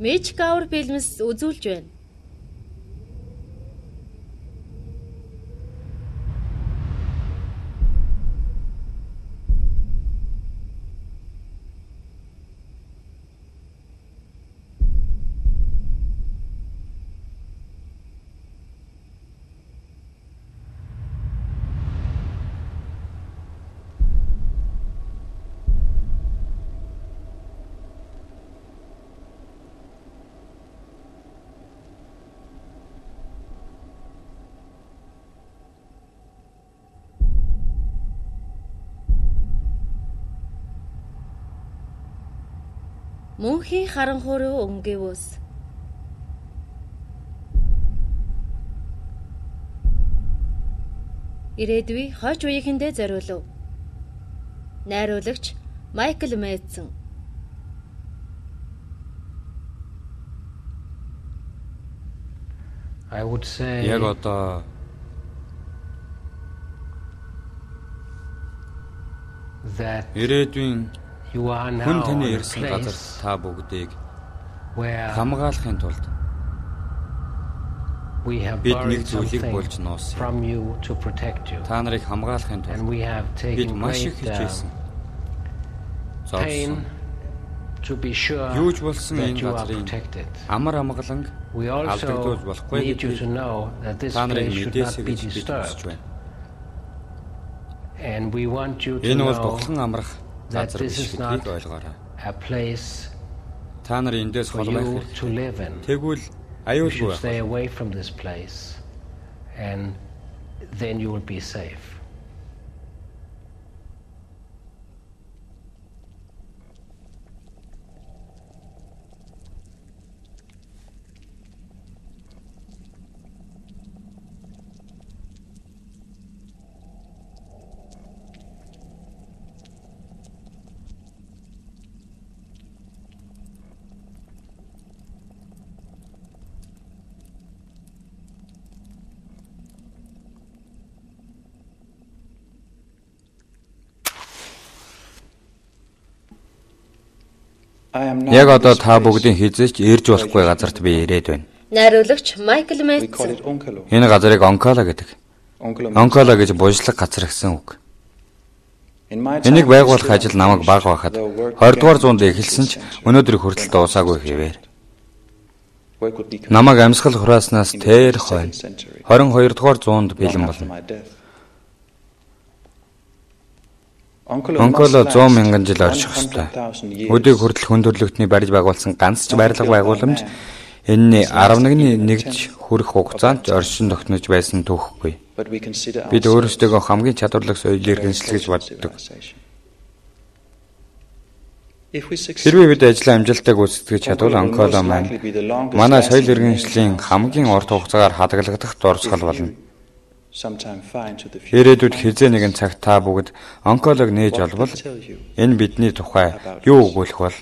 Magic Hour фильмс үзүүлж байна. Мөнхийн харанхуй руу өнгөвөөс. Ирээдүйн хойч үеийнхэндээ зориулв. Найруулагч Майкл Мэдсэн. Яг одоо ирээдүйн хүн таны ирсэн газар та бүгдийг хамгаалахын тулд бид нэг зүйлийг болж нуусан. Та нарыг хамгаалахын тулд бид маш их хичээсэн. Юуж болсон энэ газрын амар амгаланг алдагдуулж болохгүй гэдгийг та нарыг мэдээсэй гэж бид хүсэж байна. Энэ бол дуглан амрах газар биш гэдгийг ойлгоорой. Та нар эндээс холбох хэрэгтэй. Тэгвэл аюулгүй байх. And then you will be safe. Яг одоо та бүгдийн хизээч ирж болохгүй газарт би ирээд байна. Найруулагч Майкл Мэдсэн. Энэ газрыг Онкола гэдэг. Онкола гэж буужлах газар гэсэн үг. Энийг байгуулах ажил намайг бага байхад 20 дугаар зуунд эхэлсэн ч өнөөдөр хүртэл дуусаагүй хэвээр. Намайг амьсгал хурааснаас тэр хойно 22 дугаар зуунд бэлэн болно. Онкола 100 мянган жил орших ёстой. Өдийг хүртэл хүндрэлтний барьж байгуулсан ганц ч барилга байгууламж энэний 11-ний нэгж хүрэх хугацаанд оршин тогтнож байсан түүхгүй. Бид өөрсдөө хамгийн чадварлаг соёлыг иргэншил гэж боддог. Хэрвээ бид ажлаа амжилттай гүйцэтгэж чадвал Онкола маань манай соёл иргэншлийн хамгийн урт хугацаагаар хадгалагдах дурсгал болно. Ирээдүйд хизээ нэгэн цагт та бүгд Онколог нээж олбол энэ бидний тухай юу өгүүлэх бол?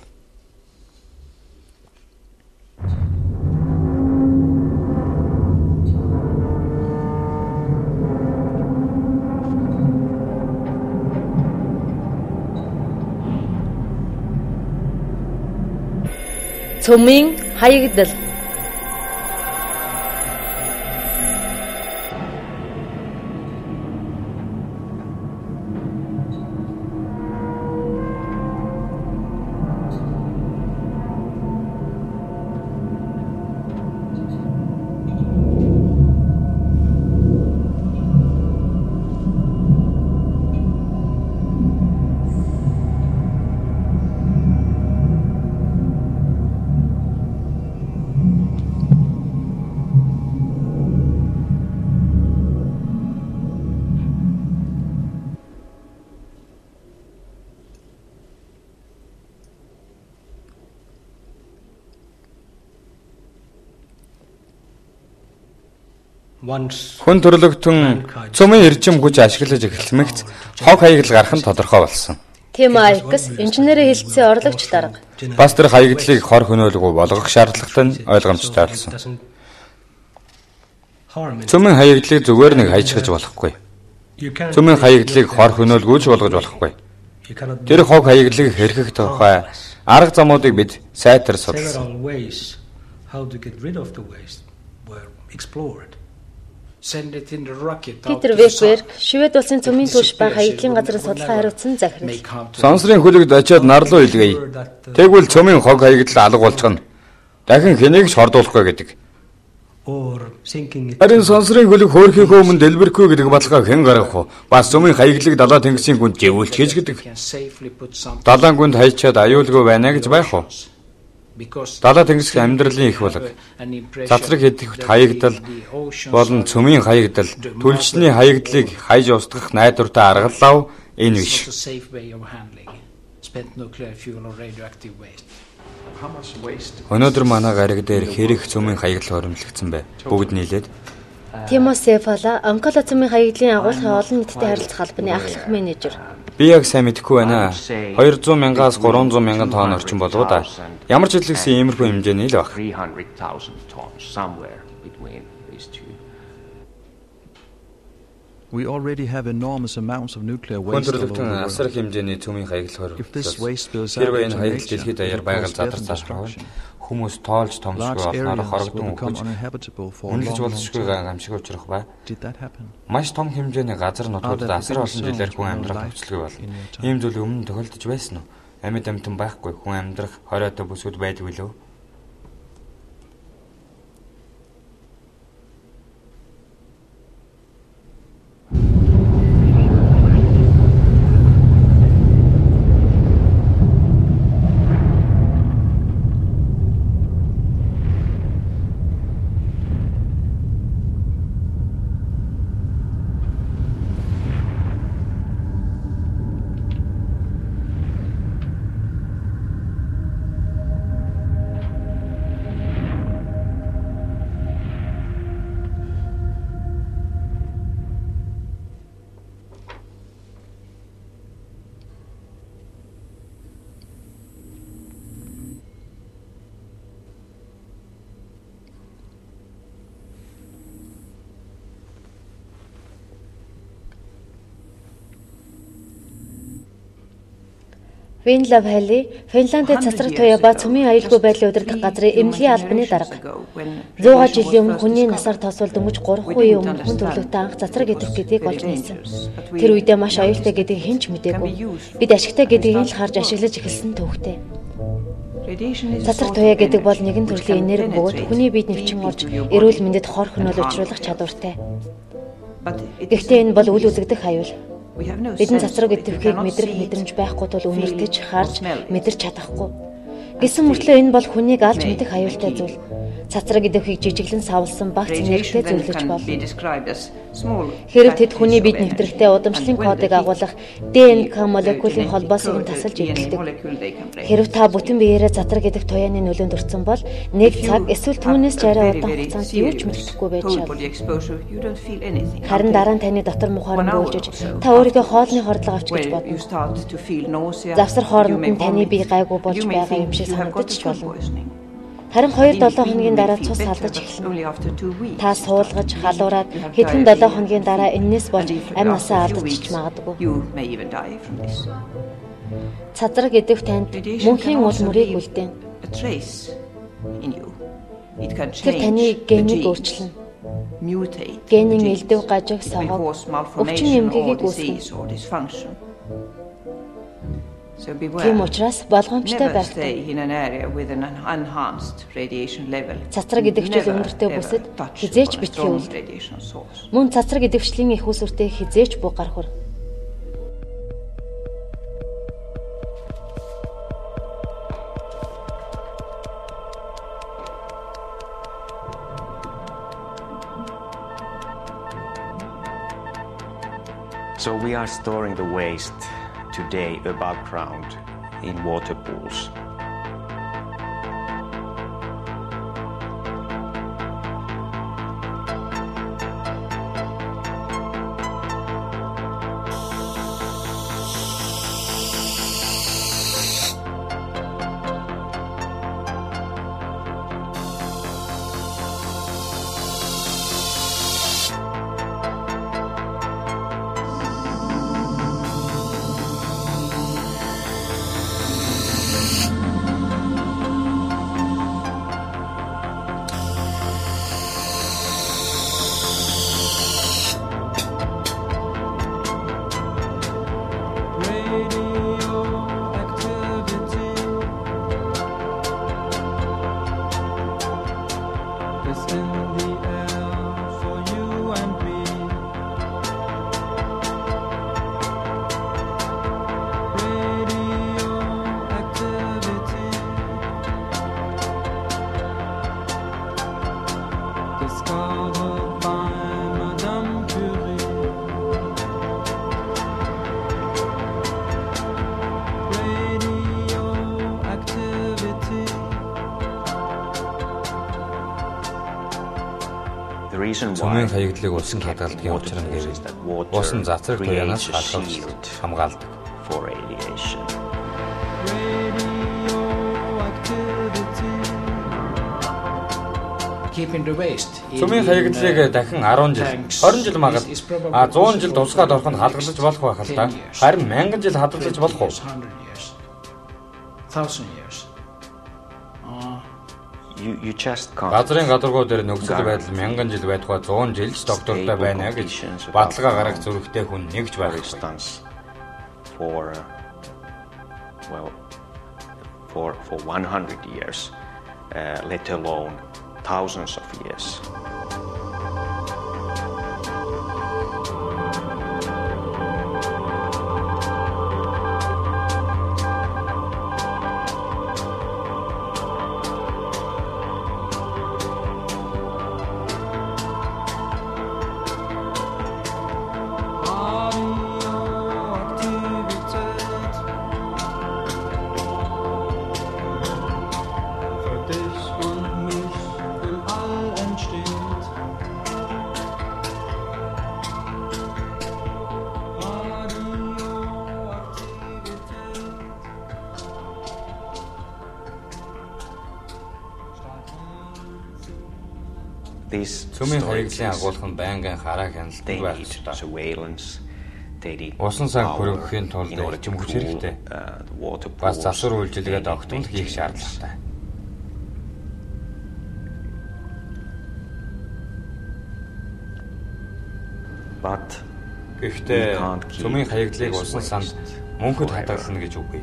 Цөмийн хаягдал. Хүн төрлөختөн цөмийн эрчим хүч ашиглаж эхэлмэгц хог хаягдал гарах нь тодорхой болсон. Тим Айкс инженерийн хэлтсийн орлогч дарга. Бас тэр хаягдлыг хор хөнөөлгүй болгох шаардлагатай нь ойлгомжтой болсон. Цөмийн хаягдлыг зүгээр нэг хайчгаж болохгүй. Цөмийн хаягдлыг хор хөнөөлгүйч болгож болохгүй. Тэр хог хаягдлыг хэрхэх тухай Арга замуудыг бид сайтар судалсан. Several ways how to get rid of the waste were explored. Send it in the rocket. Питер Векберг Швед улсын цөмийн түлш ба хаягдлын газрын судалгаа хариуцсан захирал. Сонсрын хөлөгд очиод нарлуу илгээе. Тэгвэл цөмийн хог хаягдал алга болчихно. Дахин хэнийг ч хордуулахгүй гэдэг. Харин сонсрын хөлөг хөөрхийнхөө өмнө дэлбэрэхгүй гэдэг баталгаа хэн гаргах вэ? Бас цөмийн хаягдлыг далаа тэнгисийн гүнд живүүлж хийж гэдэг. Далайн гүнд хайчаад аюулгүй байна гэж байх уу? Далаа тэнгисийн амьдралын их болог. Цацраг хэдийхт хаягдал болон цөмийн хаягдал түлшний хаягдлыг хайж устгах найдвартай аргаллаа энэ биш. Өнөөдөр манай гариг дээр хэрэг цөмийн хаягдал хоримтлагдсан бай. Бүгд нийлээд Тимосефала Анкола цөмийн хаягдлын агуулгын олон нийтэд харилцах албаны ахлах менежер. Би яг сайн мэдэхгүй байна. 200 мянгаас 300 мянган тонн орчим болов да. Ямар ч хэлсэн иймэрхүү хэмжээний л баг. We already have enormous amounts of nuclear waste. Өндөрлөгтөн асар хэмжээний цөмийн хаягдал хоригдлоо. Хэрвээ энэ хаягдал дэлхийд даяар байгаль задарсааш хүмүүс тоолж томсгүй болноор хорогдсон үгж үнэлж болшгүй гамшиг учрах бай. Маш том хэмжээний газар нутгуудад асар олон жилээр хүн амьдрах нөхцөлгүй болно. Ийм зүйл өмнө тохиолдож байсан уу? Амьд амьтан байхгүй хүн амьдрах хориотой бүсгүүд байдаг билүү? Винлав Хали Финландд цацраг туяа ба цөмийн аюулгүй байдлын удирдах газрын эмнэлгийн албаны дарга. 100 жилийн өмнө хүний насаар тосвол дөнгөж 3 үеийн өмнө хүн төрлөختөө анх цацраг идэх гэдгийг олж нээсэн. Тэр үедээ маш аюултай гэдгийг хэн ч мэдээгүй. Бид ашигтай гэдгийг л харж ашиглаж эхэлсэн төвхтэй. Цацраг туяа гэдэг бол нэгэн төрлийн энерги бөгөөд хүний биед нэвчин орж эрүүл мэндэд хор хөнөөл учруулах чадвартай. Гэхдээ энэ бол үл үзэгдэх аюул. Бидний цацраг идэвхийг мэдрэх мэдрэмж байхгүй тул үнэртэж харж мэдэрч чадахгүй. Гэсэн мөртлөө энэ бол хүнийг алж мэдэх аюултай зүйл. Цацраг идэвхийг жижиглэн савлсан багц энергитэй зөвлөж болно. Хэрэг тэд хүний биед нэвтрэгтэй удамшлын кодыг агуулах ДНК молекулын холбоосыг нь тасалж эдэлдэг. Хэрэг та бүтэн биеэрээ цацраг идэх туяаны нөлөөнд өртсөн бол нэг цаг эсвэл түүнээс ч арай удаан хугацаанд юу ч мэддэхгүй байж шал. Харин дараа нь таны дотор мухаар бөөлжөж та өөрийгөө хоолны хордлого авч гэж бодно. Завсар хооронд нь таны бие гайгүй болж байгаа юм шиг санагдаж ч болно. Харин 2-7 хоногийн дараа цус салдаж эхэлнэ. Та суулгаж, халуураад хэдхэн 7 хоногийн дараа энэс болж амь насаа алдаж ч магадгүй. Цацраг идэх танд мөнхийн ул мөрийг үлдээн. Тэр таны генийг өөрчилнө. Генийн элдв гажиг согоо өвчин эмгэгийг үүснэ. Тийм учраас болгоомжтой байхтай. Цацраг идэвхжил өндөртэй бүсэд хизээч битгий үл. Мөн цацраг идэвхжлийн их усүртэй хизээч буг гарахур. So we are storing the waste today above ground in water pools. Цөмийн хаягдлыг усан хадгалдгийн учир нь гэвэл усан цацраг туяанаас халахад хамгаалдаг. Цөмийн хаягдлыг дахин 10 жил, 20 жил магад 100 жил тусгаад ороход хадгалж болох байх л та. Харин 1000 жил хадгалж болох уу? Газрын гадаргуу дээр нөхцөл байдал 1000 жил байх ба 100 жилч доктортой байна гэж баталгаа гаргах зүрхтэй хүн нэгж байхгүй. For 100 years, let alone thousands of years. Цөмийн хаягдлын агуулга нь байнгын хараа хяналттай байх ёстой. Усан сан хөрөнгөхийн тулд эрчим хүч хэрэгтэй. Бас засвар үйлчилгээд огтмол хийх шаардлагатай. Гэхдээ цөмийн хаягдлыг усан санд мөнхөд хадгална гэж үгүй.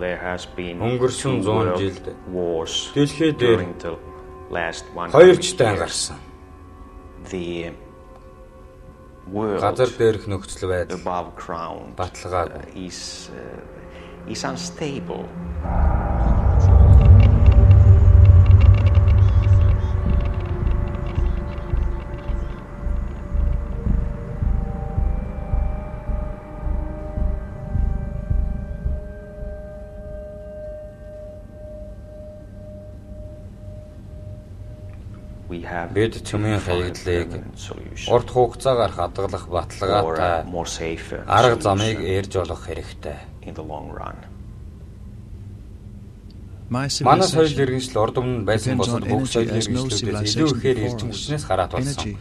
Өнгөрсөн 100 жилд дэлхий дээр 2 чтай гарсан. Газар дээрх нөхцөл байдал баталгаагүй. Is unstable. Бид цөмийн хаягдлыг урт хугацаагаар хадгалах баталгаатай арга замыг эрж олох хэрэгтэй. Манай соёл иргэншил урд өмнө байсан босод бүх соёл иргэншлүүдээс илүү ихээр эрчим хүчнээс хараат болсон.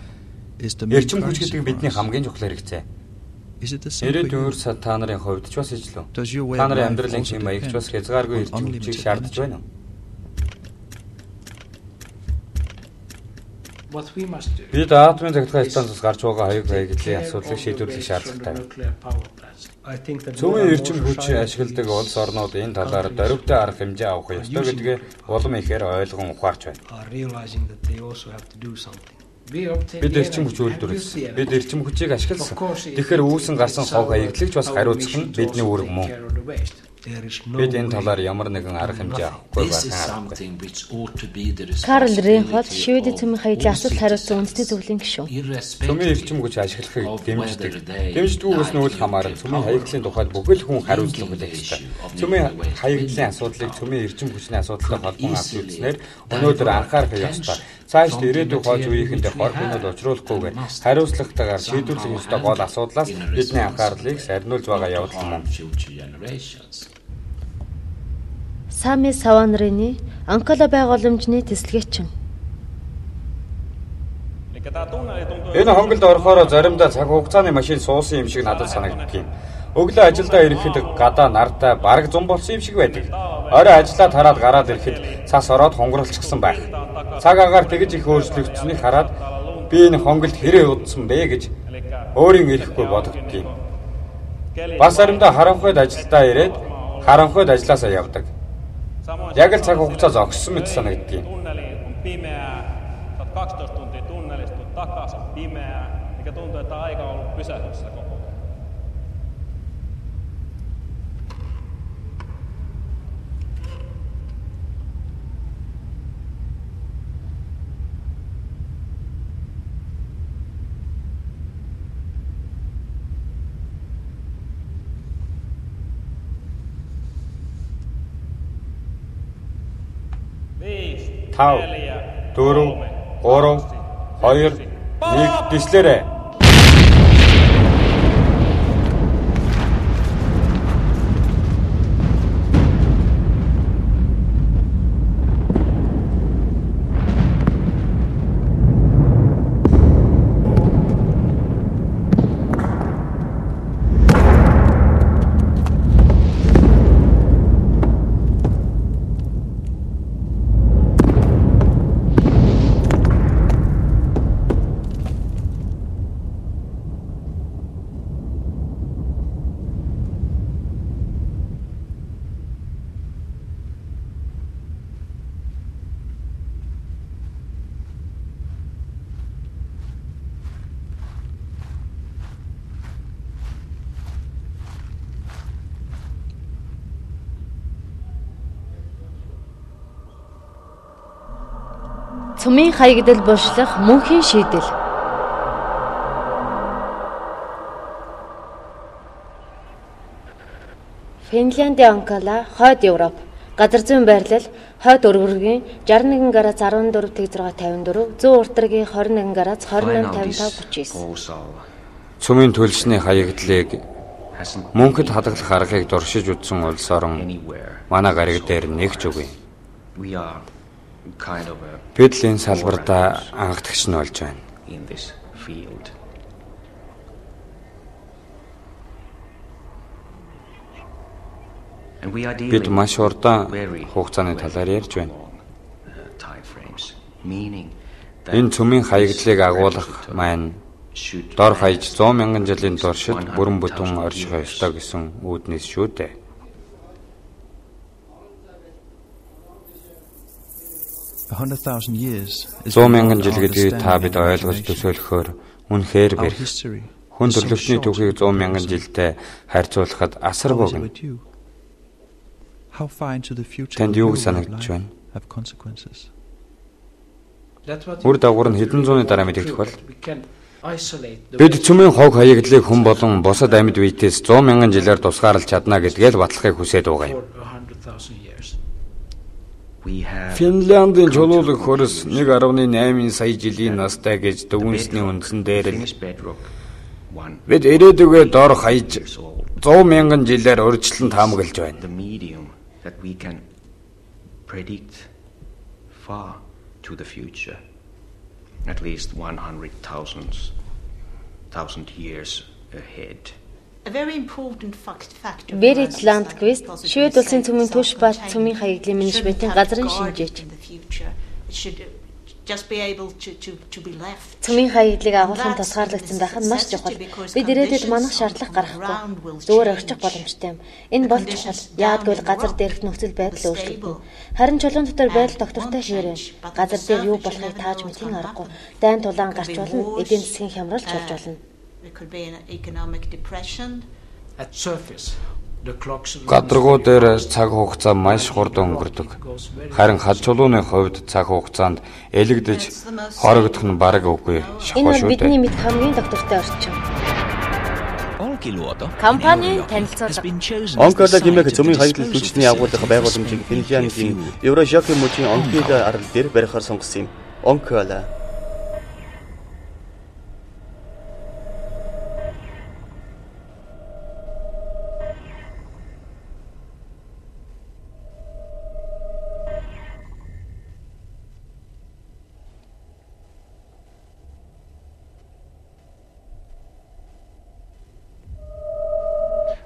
Эрчим хүч гэдэг бидний хамгийн чухал хэрэгцээ. Ирээдүйн та нарын хувьд ч бас ижлүү. Та нарын амьдралын хэм маягч бас хязгааргүй эрчим хүчийг шаардж байна уу? Бид атомын захиргааны станцаас гарч байгаа хаяг хаягдлын асуудлыг шийдвэрлэх шаардлагатай. Цөмийн эрчим хүч ашигладаг улс орнууд энэ талаар дөрвтэй арга хэмжээ авах ёстой гэдгээ улам ихээр ойлгон ухаарч байна. Бид эрчим хүч үйлдвэрлэсэн. Бид эрчим хүчийг ашигласан. Тэгэхээр үүсэн гарсан хог хаягдлагч бас хариуцах нь бидний үүрэг мөн. Бид энэ талаар ямар нэгэн арга хэмжээ авахгүй байна. Карл Рейнхольд Шведийн цөмийн хаягдлын асуудал хариуцсан үндэсний зөвлөлийн гишүүн. Цөмийн эрчим хүч ашиглахыг дэмждэг. Дэмждэггүйгээс нь үл хамааран цөмийн хаягдлын тухайд бүхэл хүн хариуцлага хүлээх ёстой. Цөмийн хаягдлын асуудлыг цөмийн эрчим хүчний асуудалтай холбон авч үзснээр өнөөдөр анхаарах ёстой. Цаашд ирээдүйг хоож үеийнхэндээ хор хүнөд учруулахгүйгээр хариуцлагатайгаар шийдвэрлэх ёстой гол асуудлаас бидний анхаарлыг сарниулж байгаа явдал мөн. Сами Саванрины Анкала байгууламжны тэслэгчин. Энэ хонголд орохоор заримдаа цаг хугацааны машин суусан юм шиг надад санагддаг юм. Өглөө ажилдаа ирэхэд гадаа нартай бараг зам болсон юм шиг байдаг. Орой ажиллаа тараад гараад ирэхэд цас ороод хунгарлцсан байх. Цаг агаар тэгж их өөрчлөгдсөнийг хараад би энэ хонголд хэрэг удсан бэ гэж өөрийн ирэхгүй бодогддог юм. Бас заримдаа харанхуйд ажилдаа ирээд харанхуйд ажилласаа явдаг. Яг л цаг хугацаа зогссон мэт санагддаг юм. 12 tuntia tunnelista takaisin pimeää, mikä tuntuu, että aika on ollut pysähdyssä koko ajan. Тав, дөрөв, 3, 2, 1 дэслээрэй. Цумын хаягдал бошлох мөнхийн шийдэл. Финляндийн Анкала, хойд Европ. Газар зүйн байрлал, хойд өргөргийн 61 гараас 14-654, зүүн уртаргийн 21 гараас 28-55-39. Цумын төлсний хаягдлыг мөнхөд хадгалах аргыг дуршиж үзсэн улс орон манай гариг дээр нэгж үгүй. Бид л энэ салбартаа анхдагч нь болж байна. Бид маш урдаан хугацааны талаар ярьж байна. Энэ цөмийн хаягдлыг агуулах маань дор хаяж 100 мянган жилийн туршид бүрэн бүтэн орших ёстой гэсэн үүднээс шүү дээ. Зуун мянган жил гэдгийг та бид ойлгож төсөөлөхөөр үнэхээр бэрх. Хүн төрлөختний түүхийг 100 мянган жилдээ харьцуулахад асар богино. Танд юу санагдаж байна? Үр дагавар нь хэдэн зууны дараа мэдэгдэх бол бид цөмийн хог хаягдлыг хүн болон бусад амьд биетээс 100 мянган жилээр тусгаарлаж чадна гэдгээ л батлахыг хүсээд байгаа юм. Финляндийн чулуулаг хөрс 1.8 сая жилийн настай гэж дүгнсний үндсэн дээр л бид ирээдүгөө дор хаяж 100 мянган жилээр урьдчилан таамаглаж байна. At least 100,000 years ahead. Berit Landqvist, Швед улсын цөмийн түвш ба цөмийн хаягдлын менежментийн газрын шинжээч. Цөмийн хаягдлыг агуулгын тусгаарлагдсан байх нь маш чухал. Бид ирээдүйд манах шаардлага гаргахгүй. Зүгээр орчих боломжтой юм. Энэ бол чухал. Яагтвэл газар дээрх нөхцөл байдал өөрчлөгдөнө. Харин чулуун дотор байдал доктортой хэвээрэн. Газар дээр юу болохыг тааж мэдхийн аргагүй. Дайн тулаан гарч болно. Эдийн засгийн хямралч болж болно. Гадаргуу дээр цаг хугацаа маш хурдан өнгөрдөг. Харин хад чулууны хувьд цаг хугацаанд элэгдэж хорогдох нь бараг үгүй шахуу шүү дээ. Энэ бидний мэд хамгийн доктортой орчин. Компани танилцуулга. Онкола хэмээх цөмийн хаягдал түлшний агуулгын байгууламжийг Финляндийн Еврожокийн мужийн онцгой арал дээр барихаар сонгосон юм. Oncola.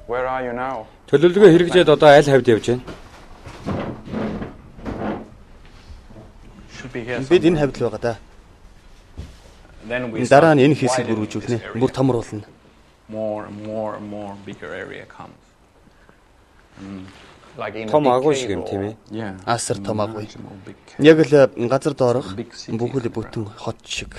Where are you now? Төлөвлөгөө хэрэгжээд одоо аль хавьд явж байна? Бид энэ хавьд л байгаа да. Дараа нь энэ хэсэг бүрүүжүүлнэ. Бүр томруулна. Том агуу шиг юм тийм ээ. Асар том агуу. Яг л газар доорох бүхэл бүтэн хот шиг.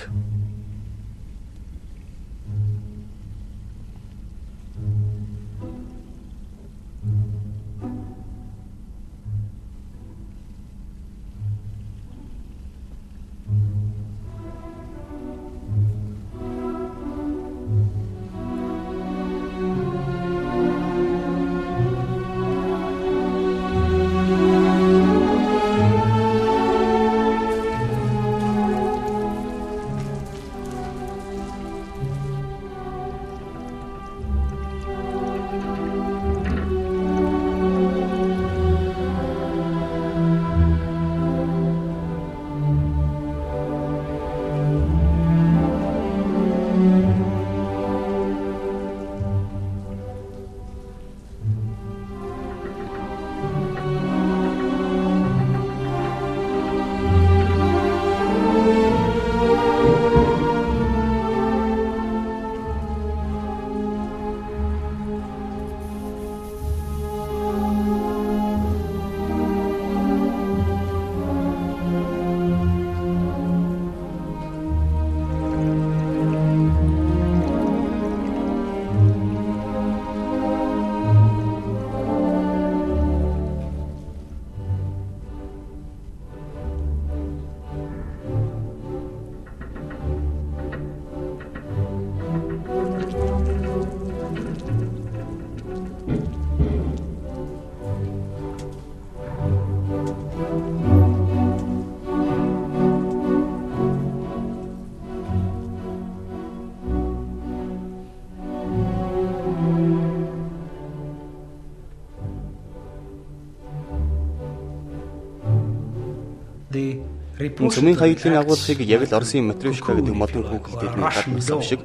Цөмийн хаягдлын агуулгыг яг л Оросын Матрёшка гэдэг модон хүүхэлдэйний гадна сав шиг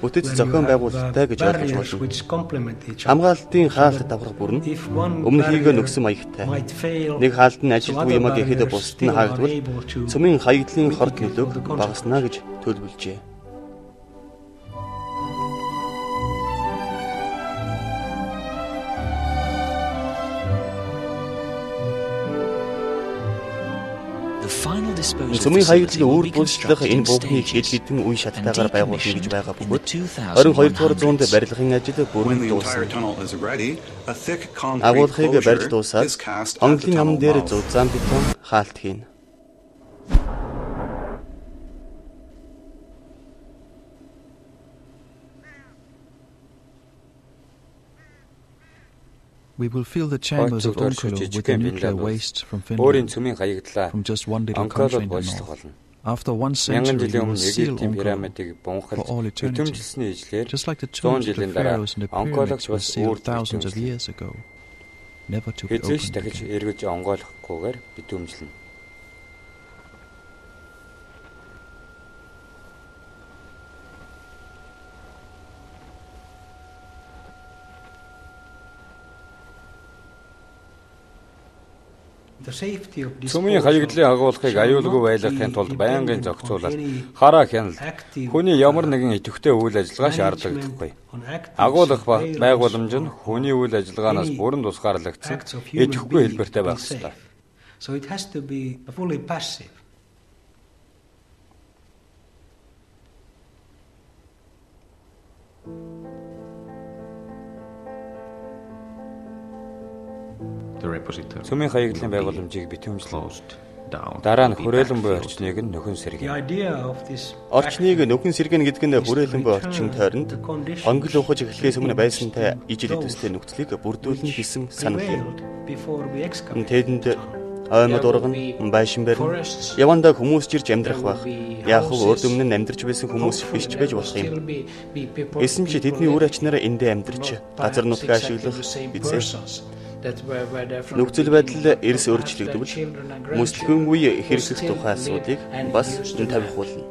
бүтэц зохион байгуулалттай гэж ойлгож болно. Хамгаалтын хаалт давхар бүр нь өмнөхийгөө нөхсөн маягтай. Нэг хаалт нь ажилтгүй юм гэхэд бусд нь хаагдвал цөмийн хаягдлын хорт нөлөөг багаснаа гэж төлөвлөжээ. Цөмийн хаягдлын үр дүншлэх энэ бүхнийг хэд хэдэн үе шаттайгаар байгуулсан гэж байгаа бөгөөд 22 дугаар зуунд барилгын ажил бүрэн дууссан. Агуулгыг барьж дуусаад онглын ам дээр зузаан бетон хаалт хийн. We will fill the chambers of Onkolo with the nuclear waste from Finland from just one little country in the north. After 1 century, we will seal Onkolo for all eternity, just like the tombs of the pharaohs and the pyramids were sealed thousands of years ago, never to be opened again. Цөмийн хаягдлын агуулгыг аюулгүй байлгахын тулд байнгын зохицуулалт, хараа хяналт, хүний ямар нэгэн идэвхтэй үйл ажиллагаа шаардлагадаггүй. Агуулга байгууламж нь хүний үйл ажиллагаанаас бүрэн тусгаарлагдсан идэвхгүй хэлбэртэй байх ёстой. So it has to be fully passive. Цөмийн хаягдлын байгууламжийг битүүмжлэн дараа нь хүрээлэн буй орчныг нь нөхөн сэргэн. Орчныг нөхөн сэргэн гэдэг нь хүрээлэн буй орчин тойронд хонгил ухаж эхлэхээс өмнө байсантай ижил төстэй нөхцөлийг бүрдүүлнэ гэсэн санал юм. Тэдэнд Оймод урган, байшин барин, явандаа хүмүүс жирж амьдрах байх. Яг хөө урд өмнө амьдарч байсан хүмүүс биш ч байж болох юм. Эсэн чи тэдний үр ачнаараа эндээ амьдарч газар нутгаа ашиглах бизээ. Нөхцөл байдал эрс өөрчлөгдөвөл мөслөхөнгүй хэрэгсэх тухай асуудыг бас тавих болно.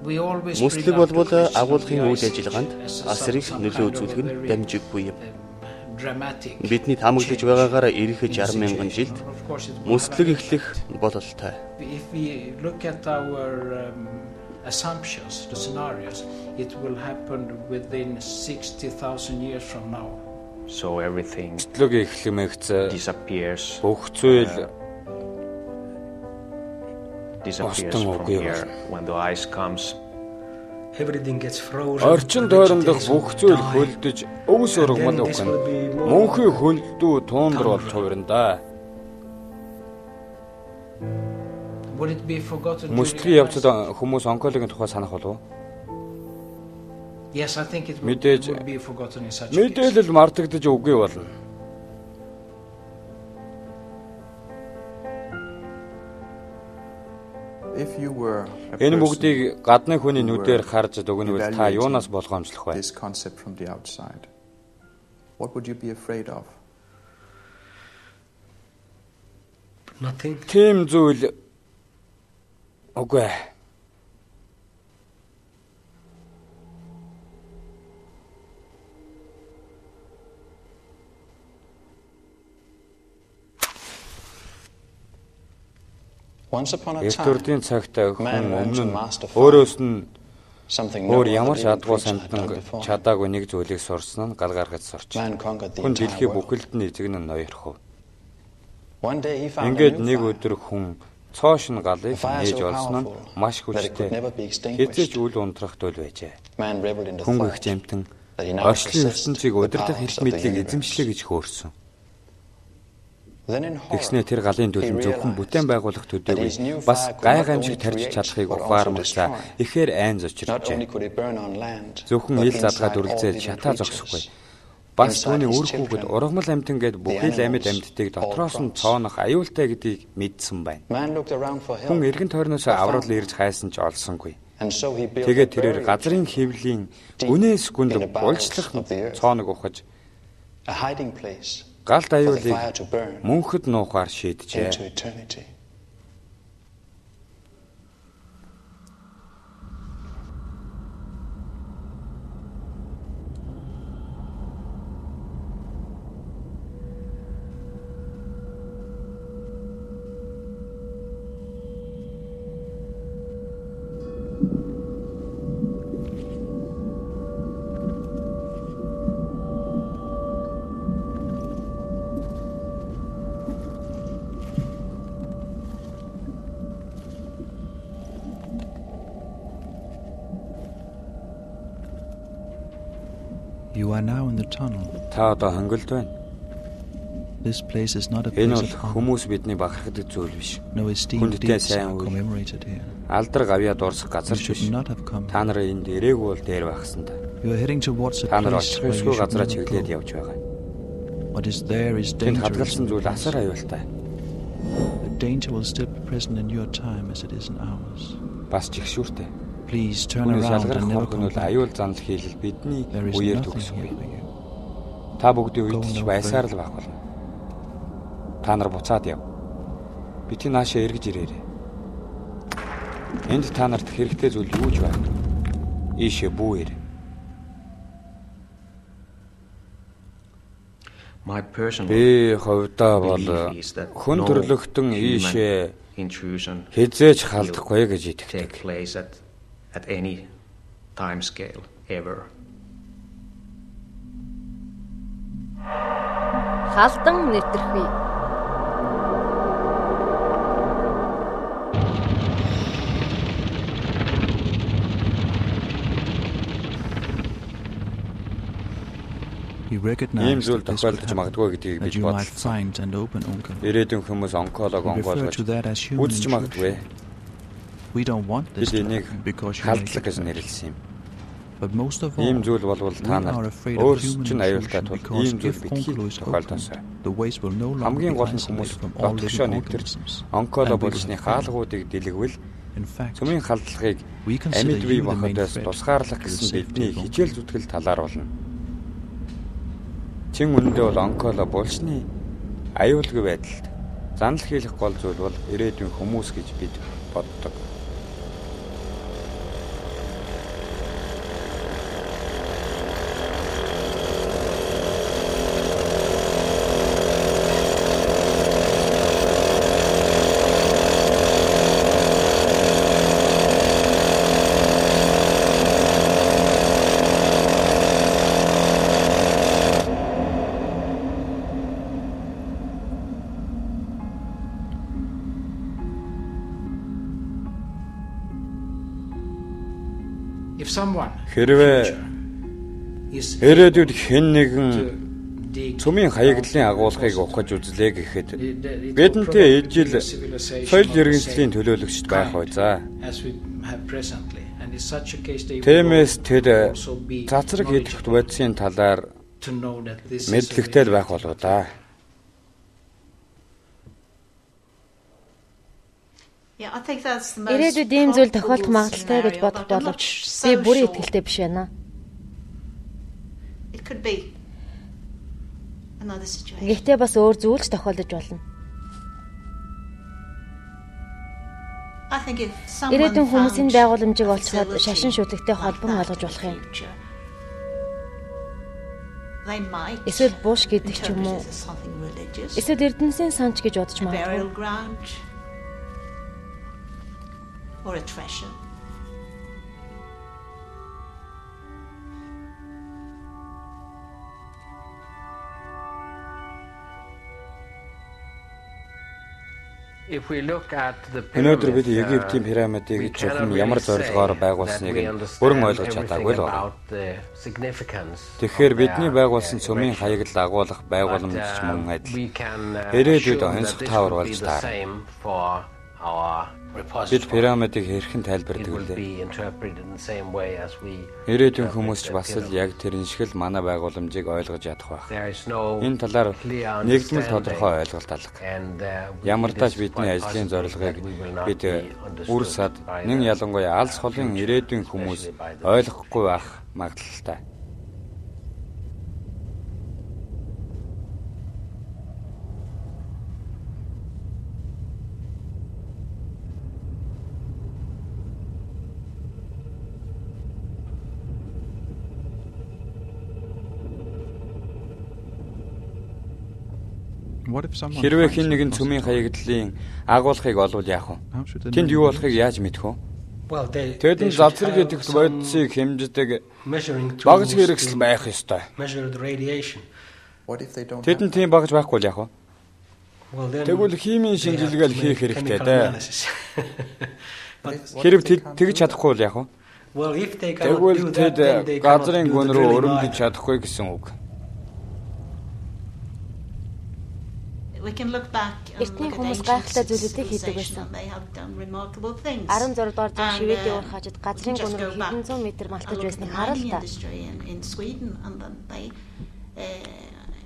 Мөслөг болбол агуулгын үйл ажиллагаанд асрыг нөлөө үзүүлэх нь дамжиггүй юм. Бидний таамаглаж байгаагаар ирэх 60,000 жилд мөслөг эхлэх бололтой. Assumptions, the scenarios, it will happen within 60,000 years from now. So everything disappears. Бүх зүйл disappears from here when the ice comes. Everything gets frozen. Орчин тойрондох бүх зүйл хөлдөж өвс ургамал өгнө. Мөнхийн хөлдөө туундар бол туурна. Мөслийн явцад хүмүүс онкологийн тухай санах болов уу? Yes, I think it would be forgotten in such a case. Мэдээлэл мартагдаж үгүй болно. Энэ бүгдийг гадны хүний нүдээр харж дүгнвэл та юунаас болгоомжлох вэ? What would you be afraid of? Nothing. Тийм зүйл үгүй. Эртүрдийн цагт хүн өмнө нь өөрөөс нь өөр ямар шаардлагуу самтан чадаагүй нэг зүйлийг сурсан нь гал гаргаж сурч. Хүн дэлхий бүхэлд нь эзэгнэн ноёрхов. Ингээд нэг өдөр хүн цоошин галыг нээж олсон нь маш хүчтэй. Хэзээ ч үл унтрах тул байжээ. Хүн их жамтан орчлын ертөнцийг удирдах эрх мэдлийг эзэмшлээ гэж хөөрсөн. Тэгснэ тэр галын дүлэн зөвхөн бүтээн байгуулах төдийгүй бас гай гамшиг тарьж чадахыг ухаармагсаа ихээр айн зочирчээ. Зөвхөн ил задгаад үрлзээд шатаа зогсохгүй. Бас түүний үр хүүхэд ургамал амьтан гээд бүхий л амьд амьдтыг дотроос нь цоонох аюултай гэдгийг мэдсэн байна. Хүн эргэн тойрноос аврал ирж хайсан ч олсонгүй. Тэгээд тэрээр газрын хэвлийн гүнээс гүнд булчлах цооног ухаж галт аюулыг мөнхөд нуухаар шийджээ. You are now in the tunnel. Та одоо хонголд байна. This place is not a Энэ place бол хүмүүс бидний бахархдаг зүйл биш. Хүндтэй сайн commemorated here. Алдар гавья дуурсах газар ч биш. Та нар энд ирээгүй бол дээр байхсан та. You are heading towards a place where you газраа чиглээд явж байгаа. What is there is dangerous. Хадгалсан зүйл асар аюултай. The danger will still be present in your time as it is in ours. Бас жигшүүртэй. Please turn around and never come back. Аюул занал хийлэл бидний үеэр төгсөхгүй. Та бүгдийн үед ч байсаар л байх болно. Та нар буцаад яв. Бити наашаа эргэж ирээрэй. Энд та нарт хэрэгтэй зүйл юу ч байна. Ийшээ бүүээр. Би ховдоо бол хүн төрлөختөн ийшээ хизээч халдахгүй гэж итгэдэг. At any time scale ever. Халдан нэвтрэх. Ийм зүйл тохиолдож магадгүй гэдгийг бид бодлоо. Ирээдүйн хүмүүс онколог онгоолгож үзэж магадгүй. We don't want this because you халдлага гэж нэрлсэн юм. Ийм зүйл болвол та нарт өөрсдөд чинь аюултай тул ийм зүйл битгий тохиолдосоо. Хамгийн гол нь хүмүүс дотгошоо нэгтэрч онкологичны хаалгуудыг дэлгвэл цөмийн халдлагыг амьд бие махбодоос тусгаарлах гэсэн бидний хичээл зүтгэл талаар болно. Чин үнэндээ бол онкологичны аюулгүй байдалд занал хийх гол зүйл бол ирээдүйн хүмүүс гэж бид боддог. Хэрвээ ирээдүйд хэн нэгэн цөмийн хаягдлын агуулгыг ухаж үзлээ гэхэд бидэнтэй ижил соёл иргэншлийн төлөөлөгчд байх бай за. Тиймээс тэд цацраг хийх бодисын талаар мэдлэгтэй байх болоо да. Ирээдүйд ийм зүйл тохиолдох магадaltaй гэж бодох боловч би бүрийн итгэлтэй биш байна. Гэхдээ бас өөр зүйл ч тохиолдож болно. Ирээдүйн хүмүүсийн байгууламжийг олцоход шашин шүтлэгтэй холбон олгож болох юм. Эсвэл буш гэдэг ч юм уу. Эсвэл эрдэнэсийн санч гэж бодож магадгүй. Or a treasure. Өнөөдөр бид Египтийн пирамидыг зөвхөн ямар зорилгоор байгуулсныг бүрэн ойлгож чадаагүй л байна. Тэгэхээр бидний байгуулсан цөмийн хаягдл агуулгах байгууламж ч мөн адил. Ирээдүйд онцгой таавар болж таарна. Бид пирамидыг хэрхэн тайлбардаг вэ? Ирээдүйн хүмүүс ч бас л яг тэрэн шиг л манай байгууламжийг ойлгож ядах байх. Энэ талаар нэгдмэл тодорхой ойлголт алга. Ямар ч тач бидний ажлын зорилгыг бид үр сад, нэн ялангуяа алс холын ирээдүйн хүмүүс ойлгохгүй байх магадaltaй. Хэрвээ хэн нэгэн цөмийн хаягдлын агуулгыг олвол яах вэ? Тэнд юу болохыг яаж мэдэх вэ? Тэд нь завцраг идэх бодисыг хэмждэг багц хэрэгсэл байх ёстой. Тэд нь тийм багц байхгүй л яах вэ? Тэгвэл химийн шинжилгээл хийх хэрэгтэй дээ. Хэрэг тэгж чадахгүй л яах вэ? Тэгвэл тэд газрын гүн рүү өрөмдөж чадахгүй гэсэн үг. Эртний хүмүүс гайхалтай зүйлүүдийг хийдэг байсан. 16 дугаар зуун Шведийн уур хажууд газрын гүн рүү хэдэн зуун метр малтаж байсныг хараа л та.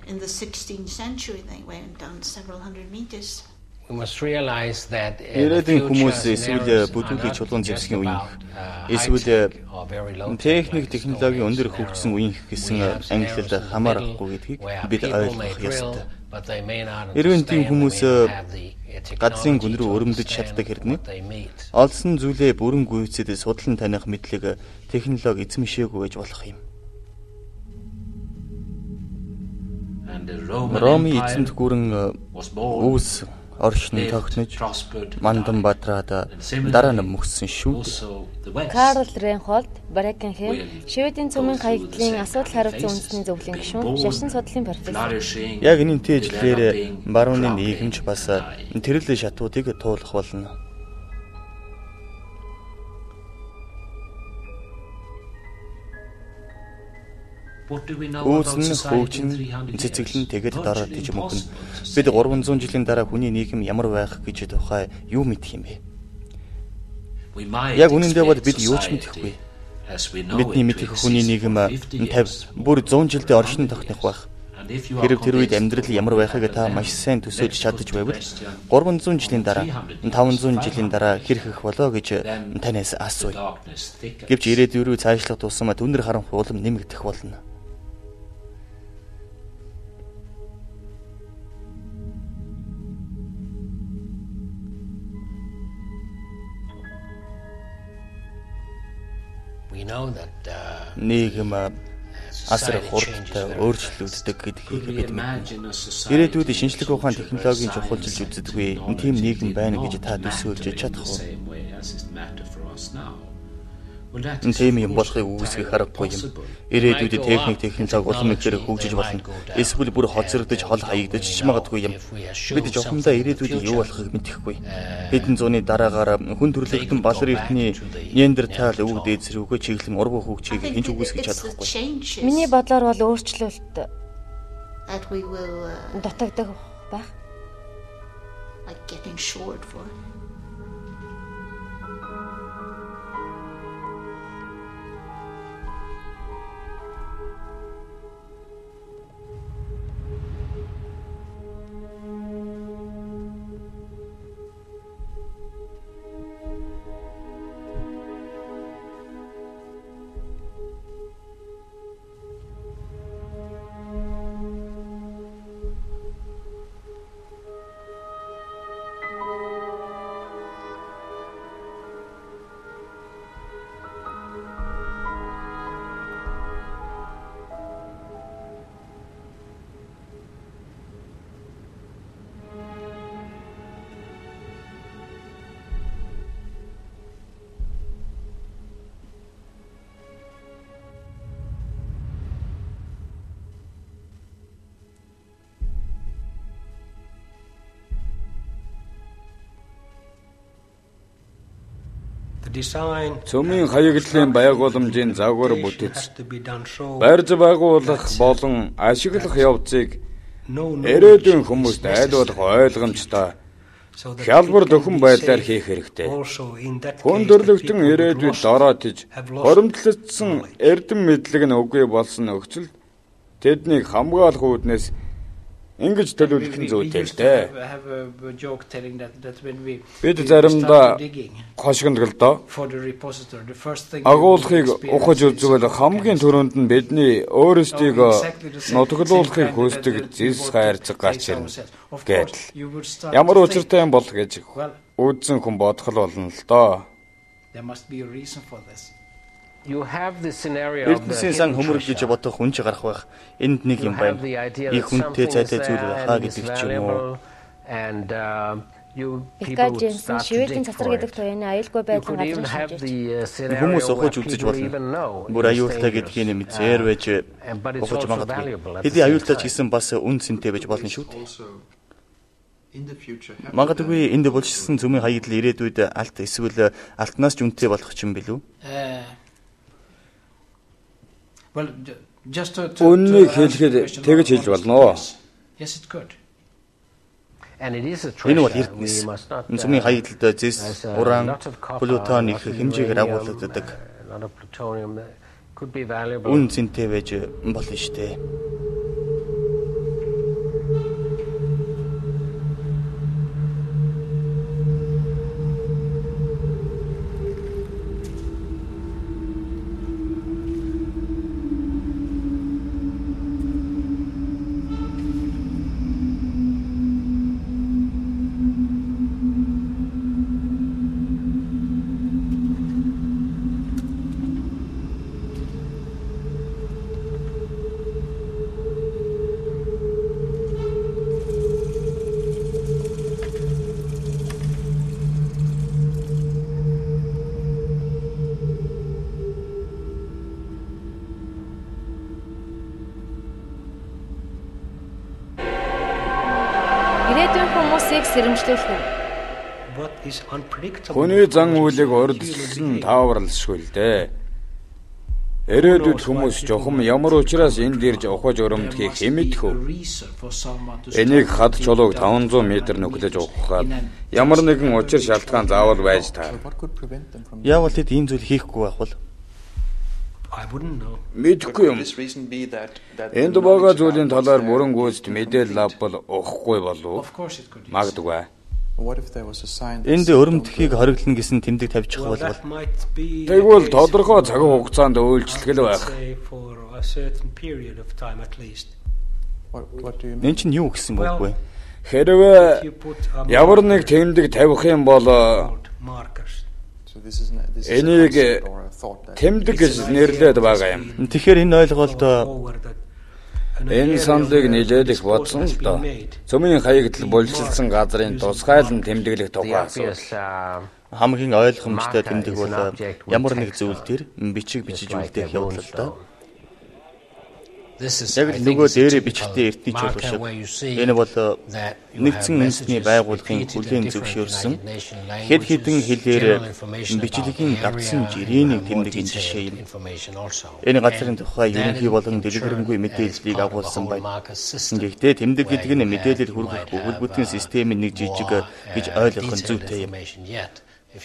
In the 16th century they went down several hundred meters. Ирээдүйн хүмүүс эсвэл бүдүүлэг чулуун зэвсгийн үеийн эсвэл техник технологийн өндөр хөгжсөн үеийн гэсэн ангилалд хамаарахгүй гэдгийг бид ойлгох ёстой. Ирвэн тийм хүмүүс газрын гүн рүү өрөмдөж чаддаг хэрнээ олсон зүйлээ бүрэн гүйцэд судлан таних мэдлэг технологи эзэмшээгүй гэж болох юм. Ромын эзэнт гүрэн үүс оршин тогтнож Мандан Батраад дараа нь мөссөн шүү. Карл Рейнхольд Брекенхем Шведийн цөмийн хаягдлын асуудал хариуцсан үндэсний зөвлөлийн гишүүн, шашин судлалын профессор. Яг энэ тэжлэлээр барууны нийгэмч бас тэрл шатуудыг туулах болно. Үүс нь хөгжин цэцэглэн тэгээд дараа тийж мөхөн бид 300 жилийн дараа хүний нийгэм ямар байх гэж тухай юу мэдэх юм бэ? Яг үнэндээ бол бид юу ч мэдэхгүй. Бидний мэдэх хүний нийгэм 50 бүр 100 жилдээ оршин тохиных байх. Хэрэг тэр үед амьдрал ямар байхыг та маш сайн төсөөлж чадж байвал 300 жилийн дараа 500 жилийн дараа хэрэг болоо гэж танаас асууя. Гэвч ирээдүйн рүү цаашлах тусам түнэр харанхуй улам нэмэгдэх болно. Нийгэм асар хурдтай өөрчлөгддөг гэдгийг бид мэднэ. Ирээдүйд шинжлэх ухаан технологийн чухалчилж үздэггүй тийм нийгэм байна гэж та төсөөлж чадах уу? Тийм юм болохыг үүсгэх аргагүй юм. Ирээдүйд техник технологи улам ихээр хөгжиж болно. Эсвэл бүр хоцрогдож хол хаягдаж ч магадгүй юм. Бид жохомдоо ирээдүйд юу болохыг мэдэхгүй. Хэдэн зууны дараагаар хүн төрлөختөн балар эртний Неандертал өвөг дээдсрүүгээ чиглэн ургуу хөгжийг хинж үүсгэж чадахгүй. Миний бодлоор бол өөрчлөлт дутагдах байх. Like getting short for Цөмийн хаягдлын байгууламжийн загвар бүтэц, барьж байгуулах болон ашиглах явцыг ирээдүйн хүмүүст аль болох ойлгомжтой хялбар дөхөн байдлаар хийх хэрэгтэй. Хүн төрлөختөн ирээдүйд дороотж, хоримтлагдсан эрдэм мэдлэг нь үгүй болсон нөхцөлд тэднийг хамгаалах үүднээс ингэж төлөвлөх нь зүйтэй л дээ. Бид заримдаа хошигдголдоо агуулгыг ухаж үзвэл хамгийн түрүүнд нь бидний өөрсдийгөө нутаглуулахыг хүсдэг зис хайрцаг гарч ирнэ гэдэл. Ямар учиртай юм бол гэж үүдсэн хүн бодох л болно л доо. Эрдэнэсийн сан хөмөрг гэж бодох хүн ч гарах байх. Энд нэг юм байна. Их хүнтэй цайтай зүйл байхаа гэдэг ч юм уу. Бикаж Джеймсон шивэдийн цацар гэдэг туяаны аюулгүй байдлын газрын шинжээч. Хүмүүс ухаж үзэж болно. Бүр аюултай гэдгийг мэдсээр байж ухаж магадгүй. Хэдий аюултай ч гэсэн бас үн цэнтэй байж болно шүү дээ. Магадгүй энд болчихсон цөмийн хаягдл ирээдүйд алт эсвэл алтнаас ч үнэтэй болох юм билүү? Үннийг хэлэхэд тэгж хэлж болно. Энэ бол эрдэнэс. Цөмийн хаягдлд зэс, уран, плутон их хэмжээгээр агуулдаг. Үн цэнтэй байж болно шүү дээ. Ирээдүйн хүмүүсийг сэрэмжлүүлэх үү? Хүний зан үйлийг урдчилсан тааварлшгүй л дээ. Ирээдүйд хүмүүс жохом ямар учраас энд ирж ухаж өрөмдөхийг хэмэдэх үү? Энийг хад чулууг 500 м нүглэж ухахад ямар нэгэн учир шалтгаан заавал байж таа. Яавал тэд ийм зүйл хийхгүй байх бол? Мэдхгүй юм. Энд байгаа зүйлийн талаар бүрэн гүйцэд мэдээлэл авбал өгөхгүй болов. Магадгүй. Энд өрөмтөхийг хориглоно гэсэн тэмдэг тавьчих болвол тэгвэл тодорхой цаг хугацаанд үйлчлэл байх. Энэ чинь юу гэсэн үг вэ? Хэрвээ ямар нэг тэмдэг тавих юм бол энийг тэмдэг гэж нэрлээд байгаа юм. Тэгэхээр энэ ойлголт энэ саналыг нэлээд их бодсон л доо. Цөмийн хаягдл булчилсан газрын тусгайлан тэмдэглэх тухай хамгийн ойлгомжтой тэмдэг бол ямар нэг зүйл төр бичиг бичиж үлдээх явдал л доо. Яг л нөгөө дээрээ бичгтээ эртний чуулга шиг энэ бол нэгдсэн үндэсний байгууллагын хүлээн зөвшөөрсөн хэд хэдэн хэлээр бичлэгийн давтсан жирийн тэмдгийн жишээ юм. Энэ газрын тухай ерөнхий болон дэлгэрэнгүй мэдээллийг агуулсан байна. Гэхдээ тэмдэг гэдэг нь мэдээлэл хүргэх хөл бүтэн системийн нэг жижиг гэж ойлгох нь зүйтэй юм.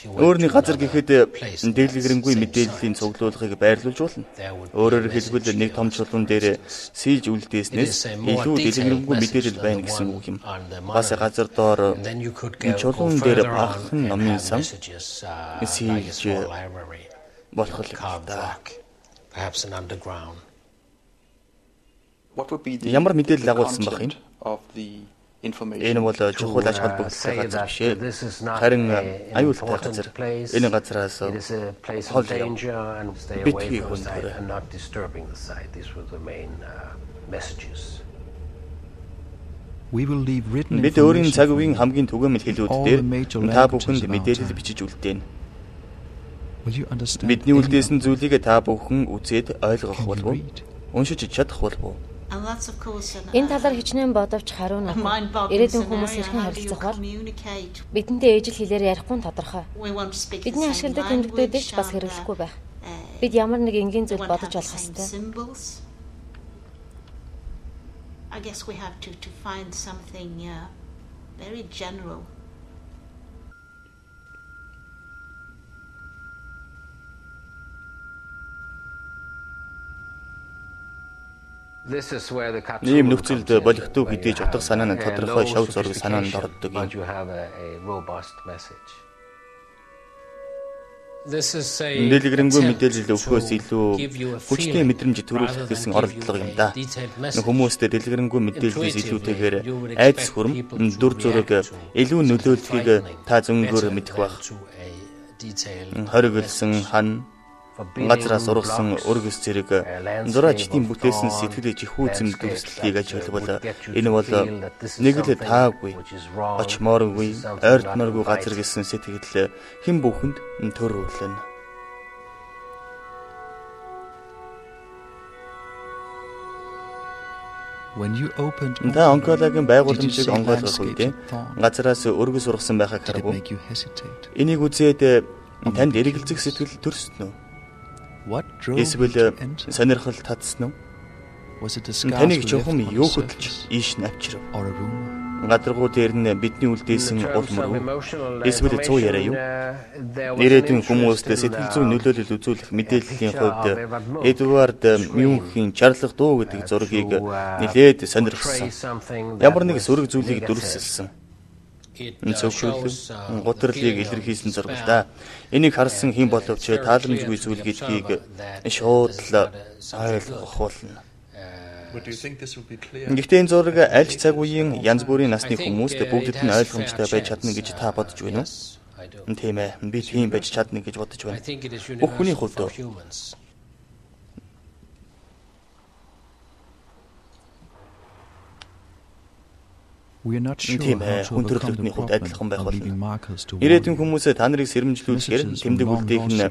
Өөрний газар гэхэд дэлгэрэнгүй мэдээллийн цуглуулгыг байрлуулж болно. Өөрөөр хэлбэл нэг том чулуун дээр сийж үлдээснээс илүү дэлгэрэнгүй мэдээлэл байна гэсэн үг юм. Бас газар доор чулуун дээр бахан номын сан сийж болох юм да. Ямар мэдээлэл агуулсан байх юм? Энэ бол чухал ач холбогдолтой газар биш ээ. Харин аюултай газар. Энэ газраас хол битгий хүндрэ. Бид өөрийн цаг үеийн хамгийн түгээмэл хэлүүд дээр та бүхэнд мэдээлэл бичиж үлдээнэ. Бидний үлдээсэн зүйлийг та бүхэн үзээд ойлгох болов уу? Уншиж чадах болов уу? Энэ талаар хичнээн бодовч хариу нь ирээдүйн хүмүүс хэрхэн харилцах бол бидэнтэй ээжил хэлээр ярихгүй нь тодорхой. Бидний ашигладаг тэмдэгтүүдийг ч бас хэрэглэхгүй байх. Бид ямар нэг энгийн зүйл бодож олох ёстой. I guess we have to find something very general. Ийм нөхцөлд болигдуу хэдийж утга санаа нь тодорхой шав зураг санаанд ордог юм. Дэлгэрэнгүй мэдээлэл өгөхөөс илүү хүчтэй мэдрэмж төрүүлэх гэсэн оролдлого юм да. Хүмүүст дэлгэрэнгүй мэдээллээс илүүтэйгээр айдас хүрм, дүр зураг илүү нөлөөлөхийг та зөнгөөр мэдэх байх. Хориглосон хан газраас ургасан ургас зэрэг зураачдын бүтээсэн сэтгэл жихүү зэм дүрслэлийг аж холбол энэ бол нэг л таагүй очмооргүй ойртмооргүй газар гэсэн сэтгэл хэн бүхэнд төрүүлнэ. Та онкологийн байгууламжийг онгойлгох үед газараас ургас ургасан байхыг харав. Энийг үзээд танд эргэлзэх сэтгэл төрсөн үү? Эсвэл сонирхол татсан уу? Таныг чухам юу хөдөлж ийш нь авчирв? Гадаргуу дээр нь бидний үлдээсэн улмар уу? Эсвэл цуу яриа юу? Ирээдүйн хүмүүст сэтгэл зүйн нөлөөлөл үзүүлэх мэдээллийн хувьд Эдвард Мюнхен Чарлах дуу гэдэг зургийг нэлээд сонирхсан. Ямар нэг сөрөг зүйлийг дүрсэлсэн. Зөвхөн гутралыг илэрхийлсэн зураг да. Энийг харсан хэн боловч тааламжгүй зүйл гэдгийг шууд л ойлгох болно. Гэхдээ энэ зураг аль ч цаг үеийн янз бүрийн насны хүмүүст бүгдэд нь ойлгомжтой байж чадна гэж та бодож байна уу? Тийм ээ, би тийм байж чадна гэж бодож байна. Бүх хүний хувьд тийм ээ, хүн төрөлхтний хувьд адилхан байх болно. Ирээдүйн хүмүүсээ та нарыг сэрэмжлүүлэхээр тэмдэг үлдээх нь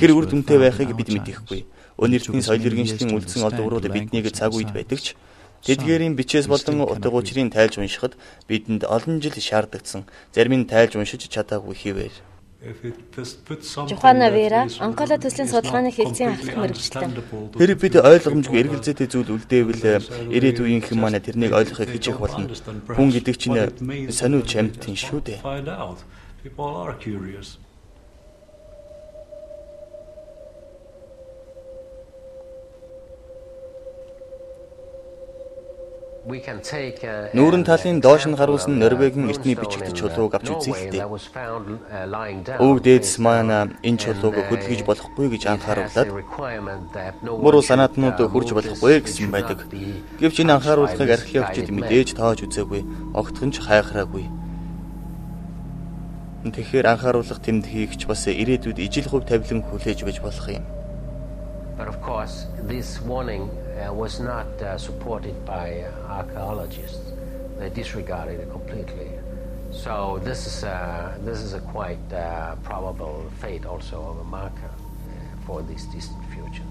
хэр үр дүнтэй байхыг бид мэдэхгүй. Өнөр эртний соёл иргэншлийн үлдсэн олдврууд биднийг цаг үед байдагч тэдгээрийн бичээс болон утга учирыг тайлж уншихад бидэнд олон жил шаардагдсан. Зарим нь тайлж уншиж чадаагүй хэвээр. Жохана Вера онкологи төслийн судалгааны хэлцийн ахлах мэргэжлэн. Хэрэг бид ойлгомжгүй эргэлзээтэй зүйл үлдээвэл ирээдүйн хэн манай тэрнийг ойлгохыг хичээх болно. Хүн гэдэг чинь сониуч амьтан шүү дээ. Нүүрэн талын доош нь харуулсан Норвегийн эртний бичигдэл чулууг авч үзье. Өвөг дээдс маань энэ чулууг хөдөлгөж болохгүй гэж анхааруулад буруу санаатнууд хүрч болохгүй гэсэн байдаг. Гэвч энэ анхааруулгыг археологчид мэдээж тоож үзээгүй, огтхон ч хайхраагүй. Тэгэхээр анхааруулга тэмдгийгч бас ирээдүйд ижил хувь тавилан хүлээж байж болох юм. But of course, this warning was not supported by archaeologists. They disregarded it completely. So this is a quite probable fate also of a marker for these distant futures.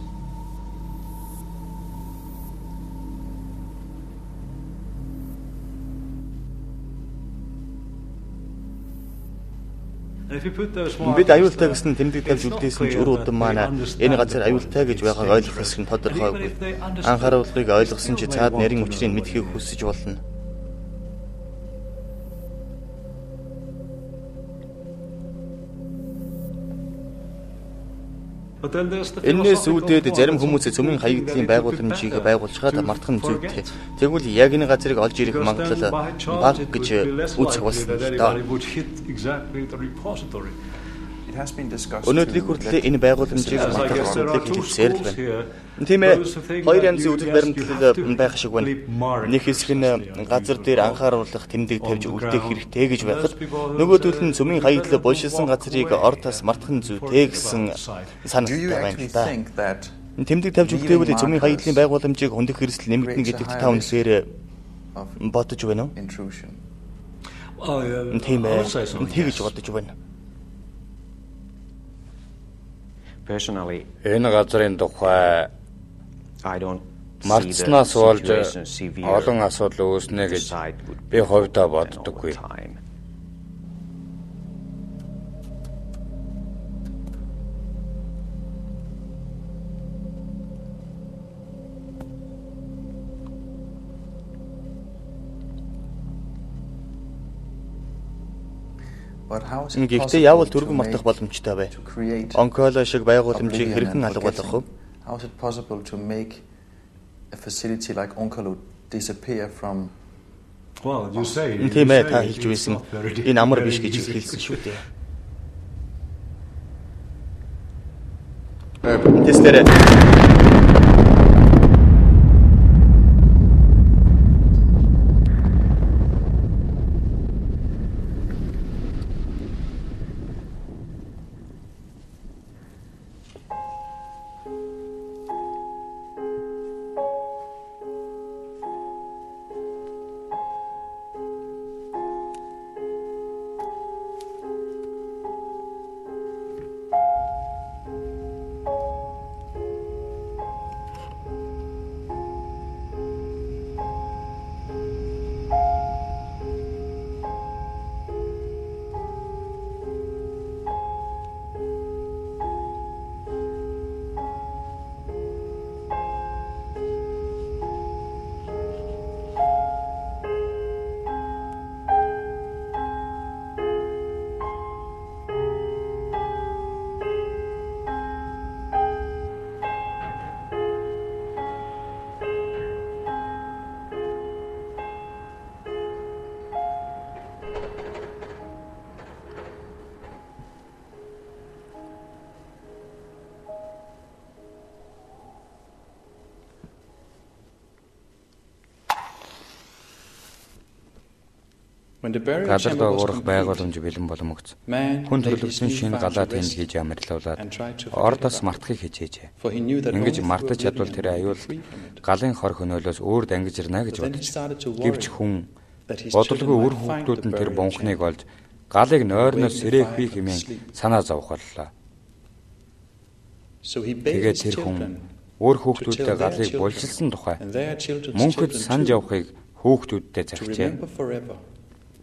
Бид аюултай гэсэн тэмдэг тавьж үлдээсэн ч өр удам маань энэ газар аюултай гэж байгааг ойлгох хэсэг нь тодорхойгүй. Анхааруулгыг ойлгосон ч цаад нарийн учрыг мэдхийг хүсэж болно. Энээс үүдээд зарим хүмүүс цөмийн хаягдлын байгууламжийг байгуулж хаад мартах нь зүйтэй. Тэгвэл яг энэ газрыг олж ирэх магадлал бага гэж үзэх болсон л доо. Өнөөдрийн хүртэл энэ байгууламжийг мартах асуудлыг хэлсээр л байна. Тийм ээ, хоёр янзын үйл баримтлал байх шиг байна. Нэг хэсэг нь газар дээр анхааруулах тэмдэг тавьж үлдээх хэрэгтэй гэж байхад нөгөөдөл нь цөмийн хаягдлаа булшилсан газрыг ортоос мартах нь зүйтэй гэсэн саналтай байна л да. Тэмдэг тавьж үлдээвэл цөмийн хаягдлын байгууламжийг хөндөх хэрэгсэл нэмэгдэнэ гэдэгт та үнэхээр бодож байна уу? Тийм ээ, тэгж бодож байна. Personally, энэ газрын тухай мартснаас болж олон асуудал үүснэ гэж би хувьдаа боддоггүй. Гэхдээ яавал түргэн мартах боломжтой бай. Онколо шиг байгууламжийг хэрхэн алга болгох вэ? How is it possible to make a facility like Onkalo disappear from? Well, you say. Тийм ээ, та хэлж байсан. Энэ амар биш гэж хэлсэн шүү дээ. Тэстэрэ. Газар доогоорох байгууламж бэлэн боломогц. Хүн төрлөختсөн шинэ галаа тэнд хийж амьдлуулад ордоос мартахыг хичээжээ. Ингэж мартаж чадвал тэр аюул галын хор хөнөөлөөс өөр дангиж ирнэ гэж бодож. Гэвч хүн бодлого үр хүүхдүүд нь тэр бунхныг олж галыг нойрноос сэрээхүй хэмээн санаа зовх боллоо. Тэгээд тэр хүн өөр хүүхдүүдтэй галыг булчилсан тухай мөнхөд санаж явахыг хүүхдүүддээ зарчээ.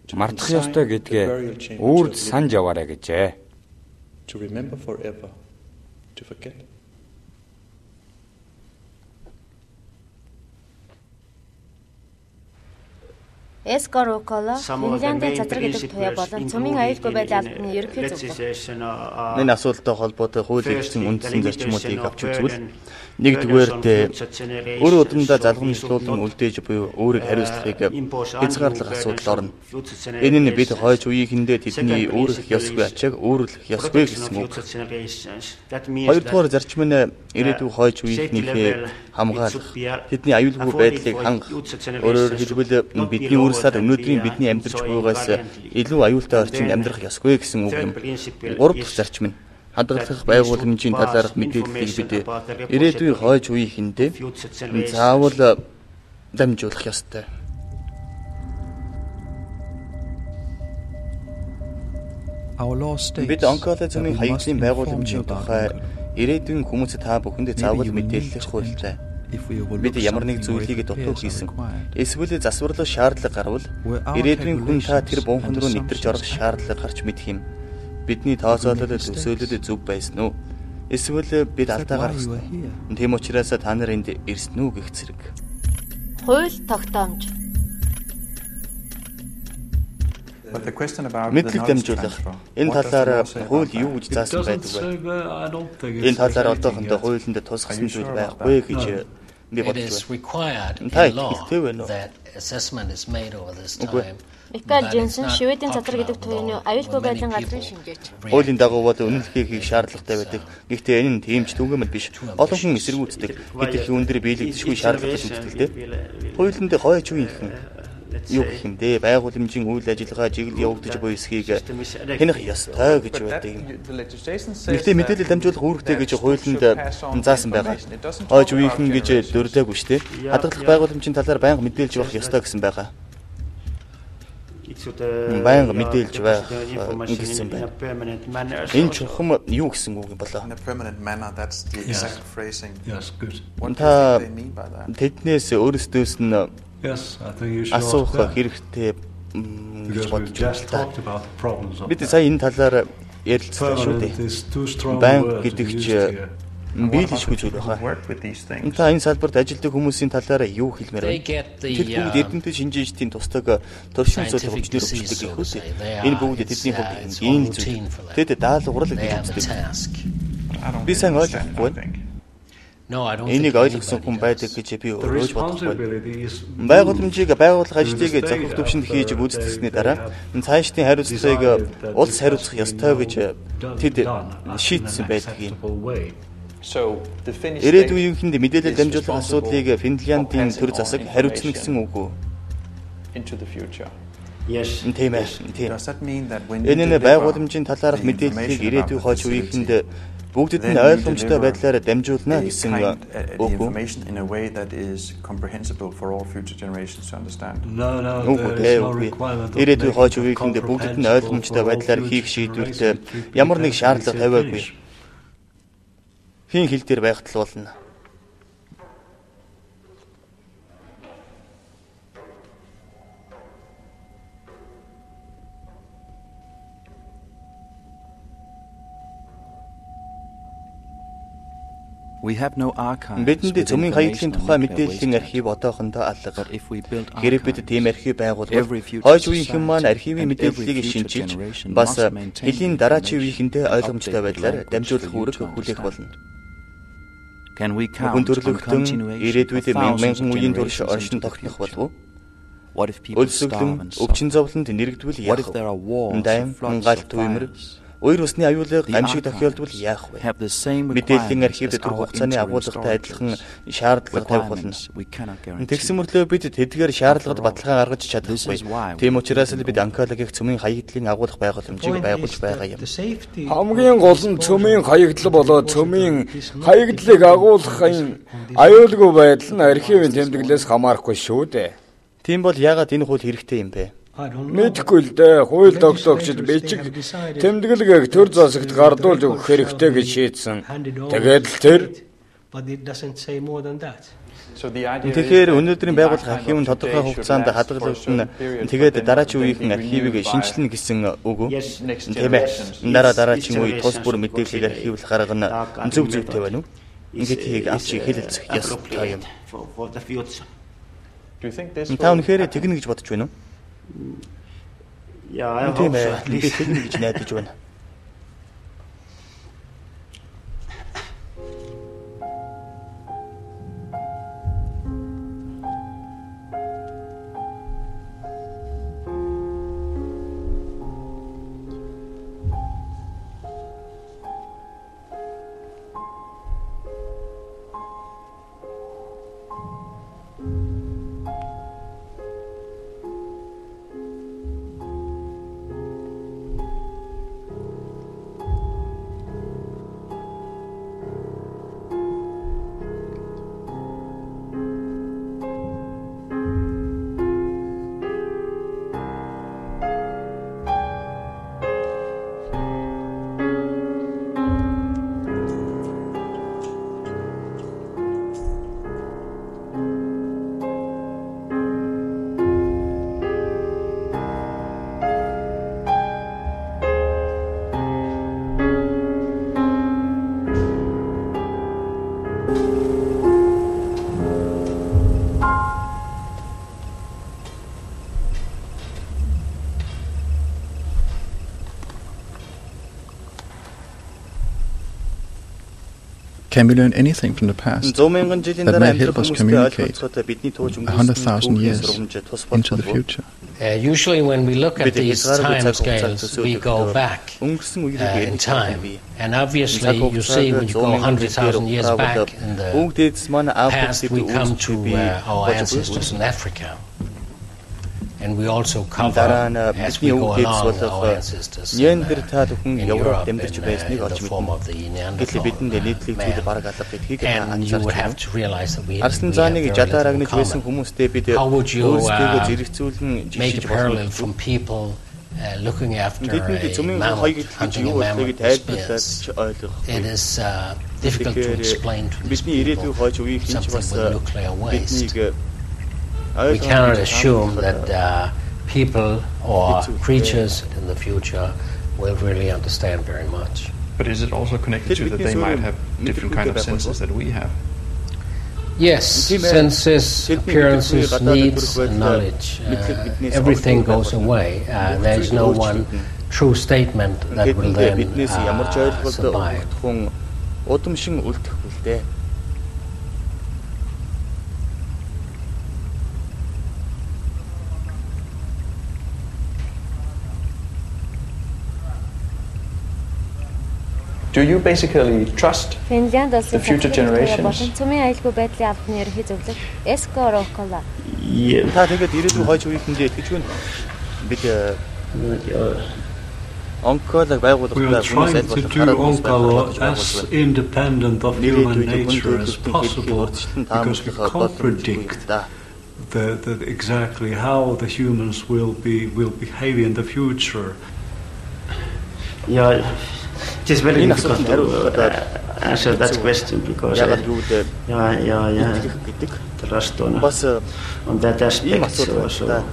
Мартах ёстой гэдгээ үрд санаж яваарай гэжээ. Эскороколо Финляндийн цацраг гэдэг туяа болон цөмийн аюулгүй байдлын албаны ерөнхий зөвлөл. Энэ асуудалтай холбоотой хуулийн эзэн үндсэн зарчмуудыг авч үзвэл нэгдүгээрт өөр удамдаа залгамжлуулан үлдээж буюу өөрийг хариуцлагыг хязгаарлах асуудал орно. Энэ нь бид хойч үеийнхэндээ тэдний өөрөх ёсгүй ачааг өөрлөх ёсгүй гэсэн үг. Хоёрдугаар зарчим нь ирээдүйн хойч үеийнхнийхээ хамгаалах, тэдний аюулгүй байдлыг хангах. Өөрөөр хэлбэл бидний үрсээр өнөөдрийн бидний амьдарч буйгаас илүү аюултай орчинд амьдрах ёсгүй гэсэн үг юм. Гурав дахь зарчим нь хадгалах байгууламжийн талаарх мэдээллийг бид ирээдүйн хойч үеийнхэндээ заавал дамжуулах ёстой. Бид онкологийн хаягдлын байгууламжийн тухай ирээдүйн хүмүүсд та бүхэнд заавал мэдээлэх хуультай. Бид ямар нэг зүйлийг дутуух хийсэн. Эсвэл засварлах шаардлага гарвал ирээдүйн хүн та тэр буунхан руу нэвтэрч орох шаардлага гарч мэдэх юм. Бидний тооцоолол төсөөлөл зөв байсан уу? Эсвэл бид алдаа гаргасан. Тийм учраас та нар энд ирсэн үү гэх зэрэг. Хууль тогтоомж. Мэдлэг дамжуулах. Энэ талаар хууль юу гэж заасан байдаг вэ? Энэ талаар одоохондоо хуулинд тусгасан зүйл байхгүй гэж би бодож байна. Микаэл Женсен Шведийн цацраг гэдэг туяаны аюулгүй байдлын газрын шинжээч. Хуулийн дагуу бол үнэлгээ хийх шаардлагатай байдаг. Гэхдээ энэ нь тийм ч түгээмэл биш. Олон хүн эсэргүүцдэг. Хэдийгээр өндөр биелэгдэшгүй шаардлагатай үзэгдэлтэй. Хуулинд хойч үеийнхэн юу гэх юм бэ? Байгууламжийн үйл ажиллагаа чиглэл явагдаж буй эсхийг хянах ёстой гэж байдаг юм. Гэхдээ мэдээлэл дамжуулах үүрэгтэй гэж хуулинд заасан байгаа. Хойч үеийнхэн гэж дурдаагүй шүү дээ. Хадгалах байгууламжийн талаар байнга мэдээлж байх ёстой гэсэн байгаа. Байнга мэдээлж байх гэсэн байна. Энэ чухам юу гэсэн үг юм болоо? Та тэднээс өөрсдөөс нь асуух хэрэгтэй гэж бодож байна. Бид сая энэ талаар ярилцлаа шүү дээ. Банк гэдэг чинь биелэшгүй зүйл байна. Та энэ салбарт ажилладаг хүмүүсийн талаараа юу хэлмээр байна? Тэр бүгд эрдэмтэд шинжээчдийн тусдаг туршин зүйл хөгжлөөр хөгждөг гэх үү? Энэ бүгд тэдний хувьд энэ зүйл. Тэд даалгаврал гэж үздэг. Би сайн ойлгохгүй байна. Энийг ойлгосон хүн байдаг гэж би өөрөө бодохгүй. Байгууламжийг байгуулах ажлыг зөвхөн төвшөнд хийж гүйцэтгэсний дараа цаашдын хариуцлагыг улс хариуцах ёстой гэж тэд шийдсэн байдаг юм. Ирээдүйн үеийнхэнд мэдээлэл дамжуулах асуудлыг Финляндийн төр засаг хариуцна гэсэн үг үү? Тийм ээ. Энэ нь байгууламжийн талаарх мэдээллийг ирээдүйн хойч үеийнхэнд бүгдэд нь ойлгомжтой байдлаар дамжуулна гэсэн үг үү? Ирээдүйн хойч үеийнхэнд бүгдэд нь ойлгомжтой байдлаар хийх шийдвэрт ямар нэг шаардлага тавиагүй. Хин хил дээр байхад л болно. Бидэнд цөмийн хаягдлын тухай мэдээллийн архив одоохондоо алга. Хэрэг бид тийм архив байгуулвал хойч үеийнхэн маань архивын мэдээллийг шинжилж бас хэлийн дараачийн үеийнхэндээ ойлгомжтой байдлаар дамжуулах үүрэг хүлээх болно. Хүн төрлөختөн ирээдүйд мянган үеийн турш оршин тогтнох болов уу? Өлсөглөн, өвчин зовлонд нэрэгдвэл яах вэ? Дайм, гал түймэр, Өөр усны аюулыг гамшиг тохиолдвол яах вэ? Мэдээллийн архивд төр хугацааны агуулгатай адилхан шаардлага тавих болно. Тэгсэн мөрлөө бид тэдгээр шаардлагад баталгаа гаргаж чадахгүй. Тийм учраас л бид онкологийн цөмийн хаягдлын агуулгах байгууламжийг байгуулж байгаа юм. Хамгийн гол нь цөмийн хаягдал болоод цөмийн хаягдлыг агуулгахын аюулгүй байдал нь архивын тэмдэглэлээс хамаарахгүй шүү дээ. Тийм бол яагаад энэ хууль хэрэгтэй юм бэ? Мэдгүй л дээ. Хууль тогтоогчид бичиг тэмдэглэгийг төр засагт гардуулж өгөх хэрэгтэй гэж шийдсэн. Тэгээд л тэр Тэгэхээр өнөөдрийн байгууллага архивын тодорхой хугацаанд хадгалагдана. Тэгээд дараачийн үеийнхэн архивыг шинжилнэ гэсэн үг үү? Тийм ээ. Дараачийн үе тус бүр мэдээллийг архивлах арга нь зөв зүйтэй байна уу? Ингээд авч хэлэлцэх ёстой юм. Та үнэхээр тэгнэ гэж бодож байна уу? I hope so at least. гэж найдаж байна. Can we learn anything from the past that may help us communicate 100,000 years into the future? Usually when we look at these time scales, we go back in time. And obviously, you see, when you go 100,000 years back in the past, we come to our ancestors in Africa. And we also cover, as we go along, our ancestors in Europe in the form of the Neanderthal man. And you would have to realize that we have very little in common. How would you make a parallel from people looking after a mammoth, hunting a mammoth with spears? It is difficult to explain to these people something with nuclear waste. We cannot assume that people or creatures in the future will really understand very much. But is it also connected to that they might have different kind of senses that we have? Yes, senses, appearances, needs, and knowledge. Everything goes away. There is no one true statement that will then survive. Do you basically trust the future generations? We are trying to do Onkalo as independent of human nature as possible because we can't predict exactly how the humans will behave in the future. It is very difficult to answer that question because trust on that aspect. So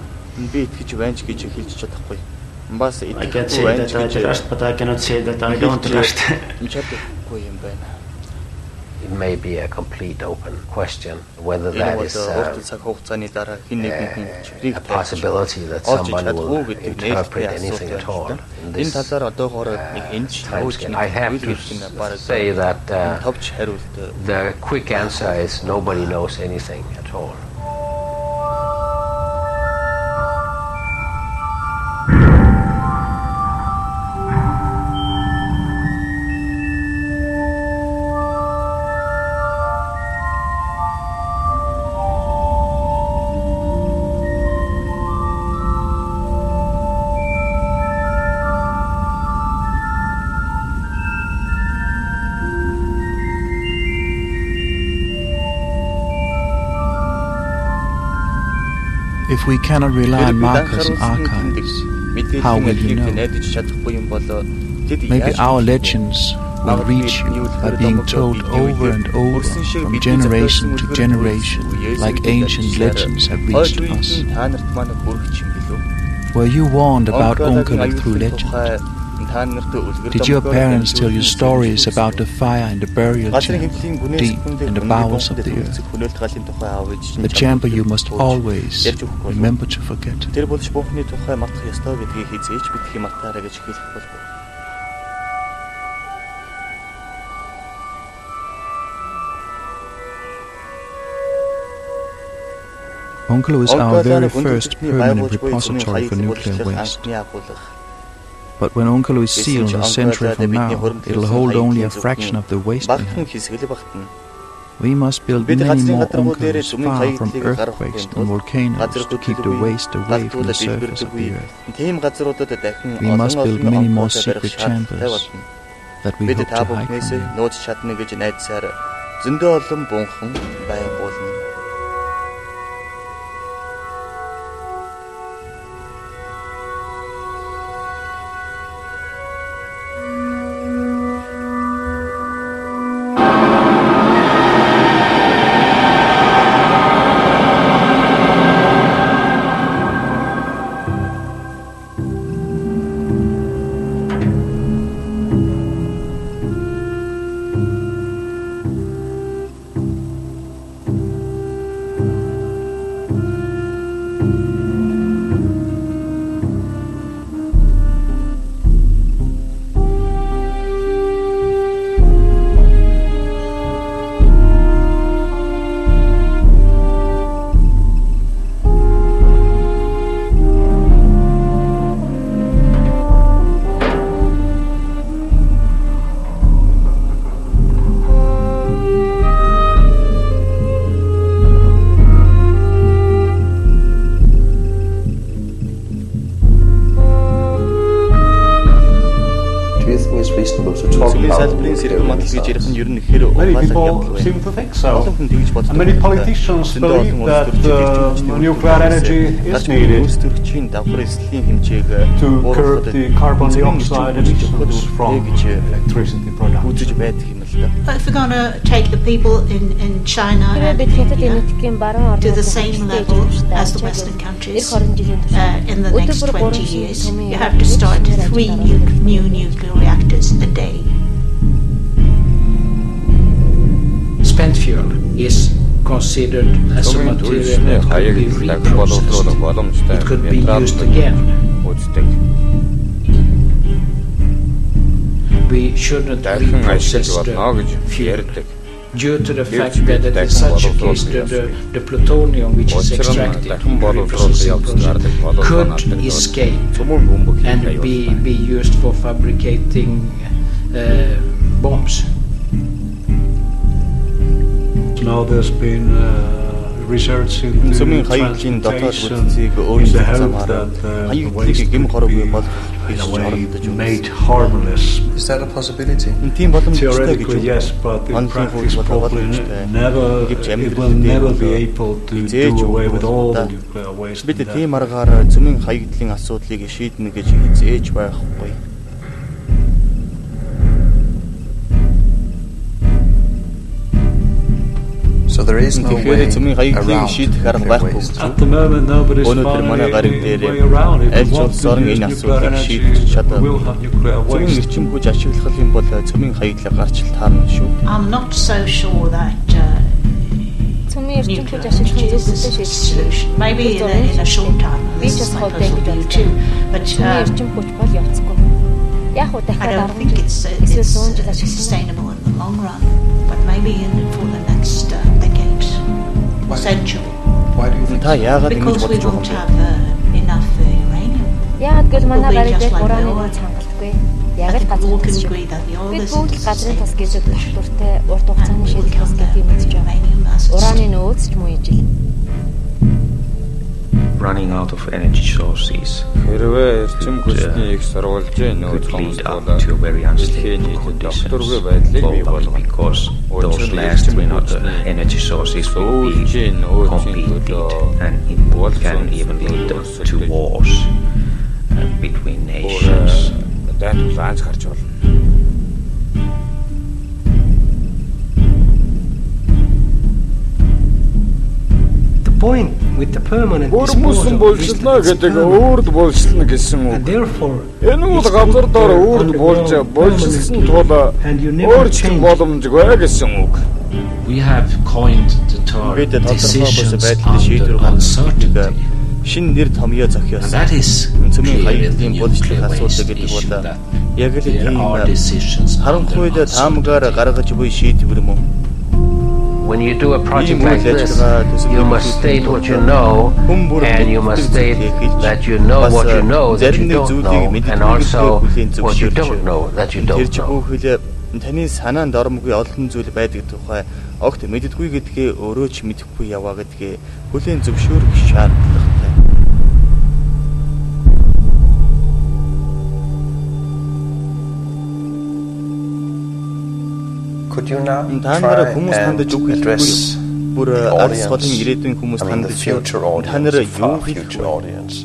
I can say that I trust, but I cannot say that I don't trust. It may be a complete open question whether that is a possibility that someone will interpret anything at all in this timescale. I have to say that the quick answer is nobody knows anything at all. If we cannot rely on markers and archives, how will you know? Maybe our legends will reach you by being told over and over from generation to generation, like ancient legends have reached us. Were you warned about Onkelut through legend? Did your parents tell you stories about the fire in the burial chamber, deep in the bowels of the earth? The chamber you must always remember to forget. Onkalo is our very first permanent repository for nuclear waste. But when Onkalo is sealed a century from now, it'll hold only a fraction of the waste we have. We must build many more Onkalos far from earthquakes and volcanoes to keep the waste away from the surface of the earth. We must build many more secret chambers that we hope to hide from you. Many people seem to think so. And many politicians believe that nuclear energy is needed to curb the carbon dioxide emissions from electricity production. If we're going to take the people in China and India to the same level as the Western countries in the next 20 years, you have to start 3 new nuclear reactors a day. Spent fuel is considered as a material that could be reprocessed. It could be used again. We shouldn't reprocess the fuel due to the fact that in such a case the plutonium which is extracted in the reprocessing process could escape and be used for fabricating bombs. Now there's been research into transportation in the hope that the waste could be in a way made harmless. Is that a possibility? Theoretically, yes, but in practice probably it will never be able to do away with all the nuclear waste. So there is no way around nuclear waste. At the moment, nobody's finding a way around it. If we want to use nuclear energy, we will have nuclear waste. I'm not so sure that nuclear energy is a solution. Maybe in a short time. This is my personal view too. But I don't think it's sustainable in the long run. But maybe for the next decades, century. Why do you think so? Because we won't have enough uranium. We'll be just like the oil. I think we all can agree that the oil is insufficient. And we will become the uranium as it's running out of energy sources could lead up to a very unstable conditions globally, because those last energy sources will be competed, and it can even lead to wars between nations. The point with the permanent disposal гэдэг өөрд болчихно гэсэн үг. Энэ бол газар дор өөрд болчихсон тул өөрчлөх боломжгүй гэсэн үг. We have coined the term decisions under uncertainty. Шинэ нэр томьёо зохиосон. Цөмийн хаягдлын боловсролын асуудал гэдэг бол яг л тийм харанхуйд таамгаар гаргаж буй шийдвэр мөн. When you do a project like this, you must state what you know, and you must state that you know what you know that you don't know, and also what you don't know that you don't know. Таны санаанд ормгүй олон зүйл байдаг тухай огт мэддэггүй гэдгээ өөрөө ч мэдэхгүй яваа гэдгээ хүлээн зөвшөөрөх шаардлагатай. Could you now try and address the audience, the future audience, far future audience?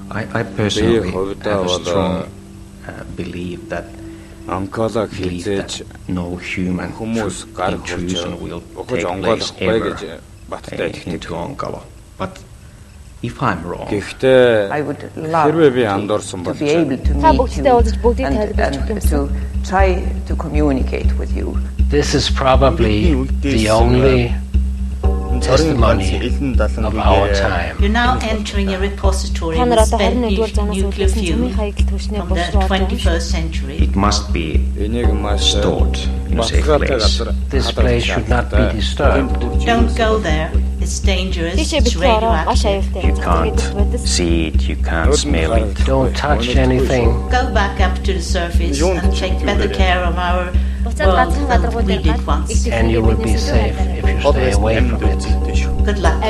I personally have a strong belief that no human intrusion will take place ever into Onkalo. But if I'm wrong, I would love to be able to meet you and to try to communicate with you. This is probably the only testimony of our time. You're now entering a repository with spent nuclear fuel from the 21st century. It must be stored in a safe place. This place should not be disturbed. Don't go there. It's dangerous. It's radioactive. You can't see it, you can't smell it. Don't touch anything. Go back up to the surface and take better care of our world than we did once. And you will be safe if you stay away from it. Good luck.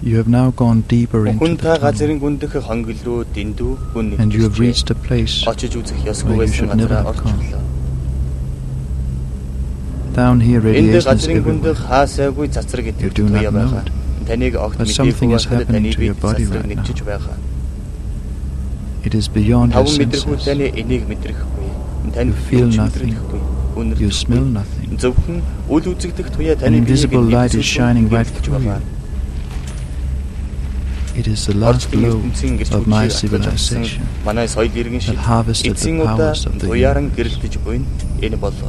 You have now gone deeper into the tunnel, and you have reached a place where you should never have come. Down here radiations everywhere. You do not know it, but something is happening to your body right now. It is beyond your senses. You feel nothing. You smell nothing. An invisible light is shining right through you. It is the last blow of my civilization that harvested the powers of the universe.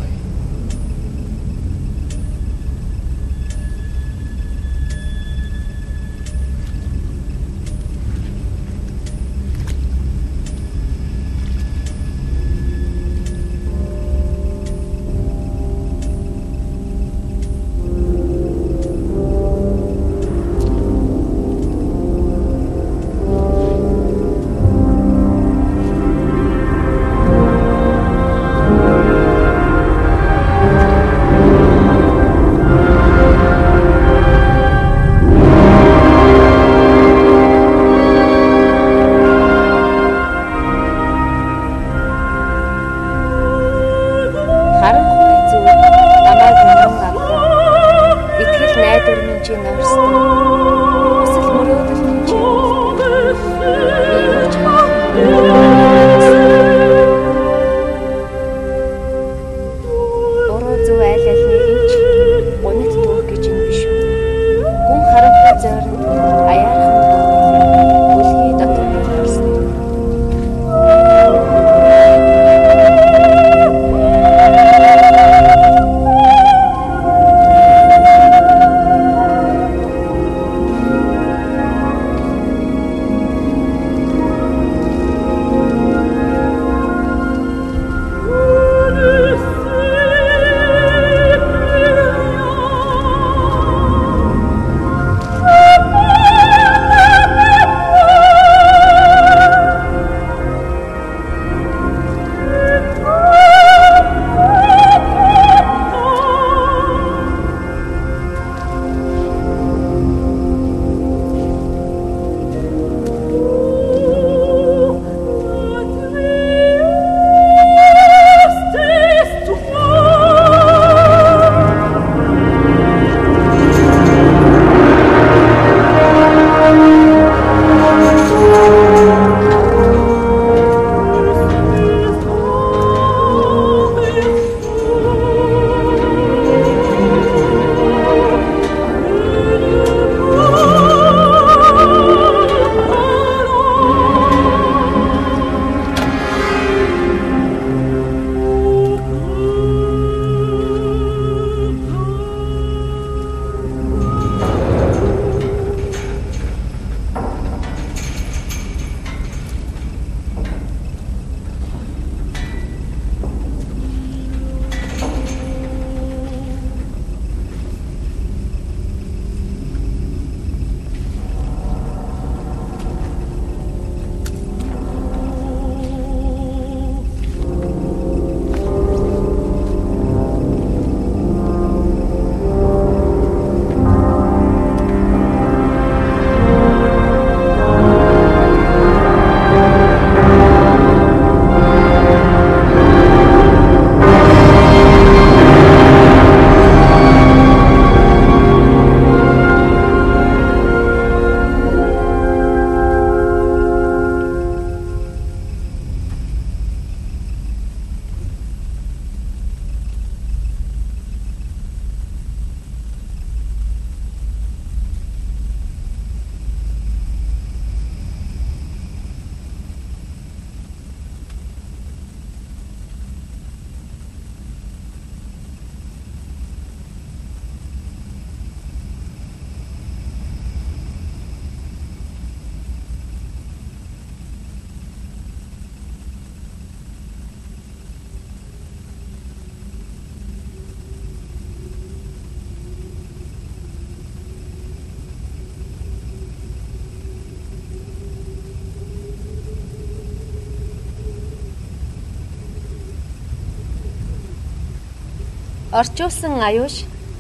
Орчуулсан аюуш,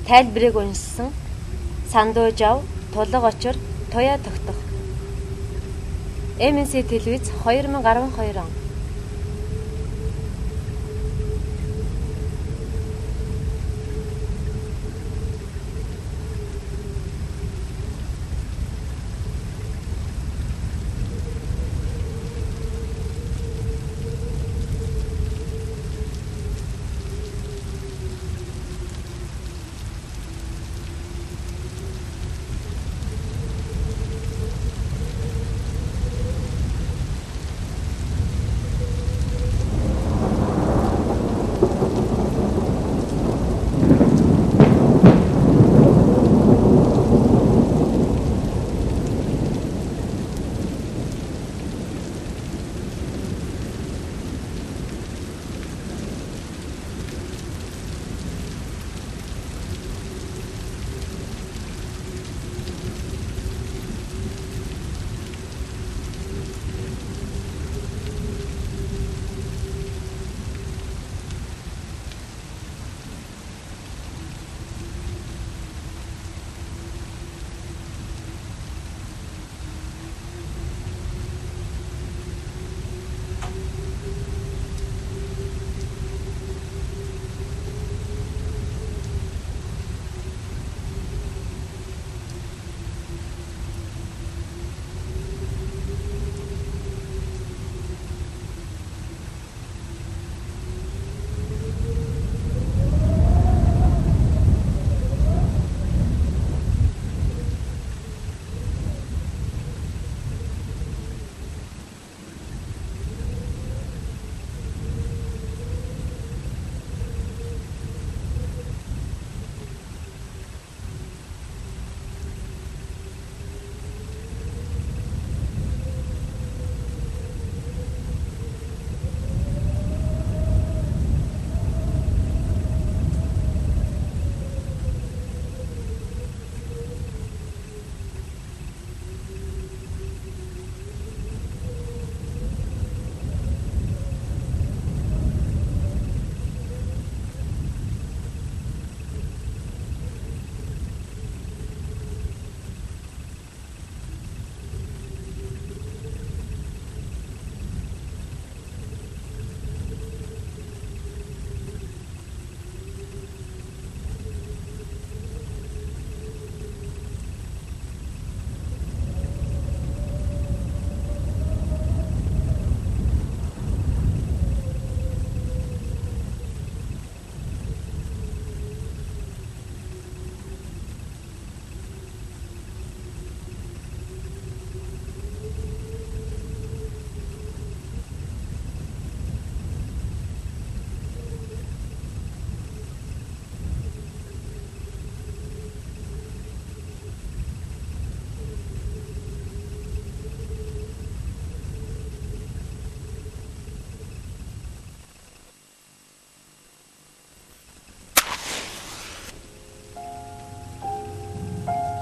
тайлбарыг уншсан, сандуу жав, тулга очир, туяа тогтох. MNC телевиз 2012 он.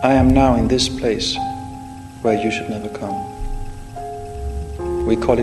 I am now in this place where you should never come. We call it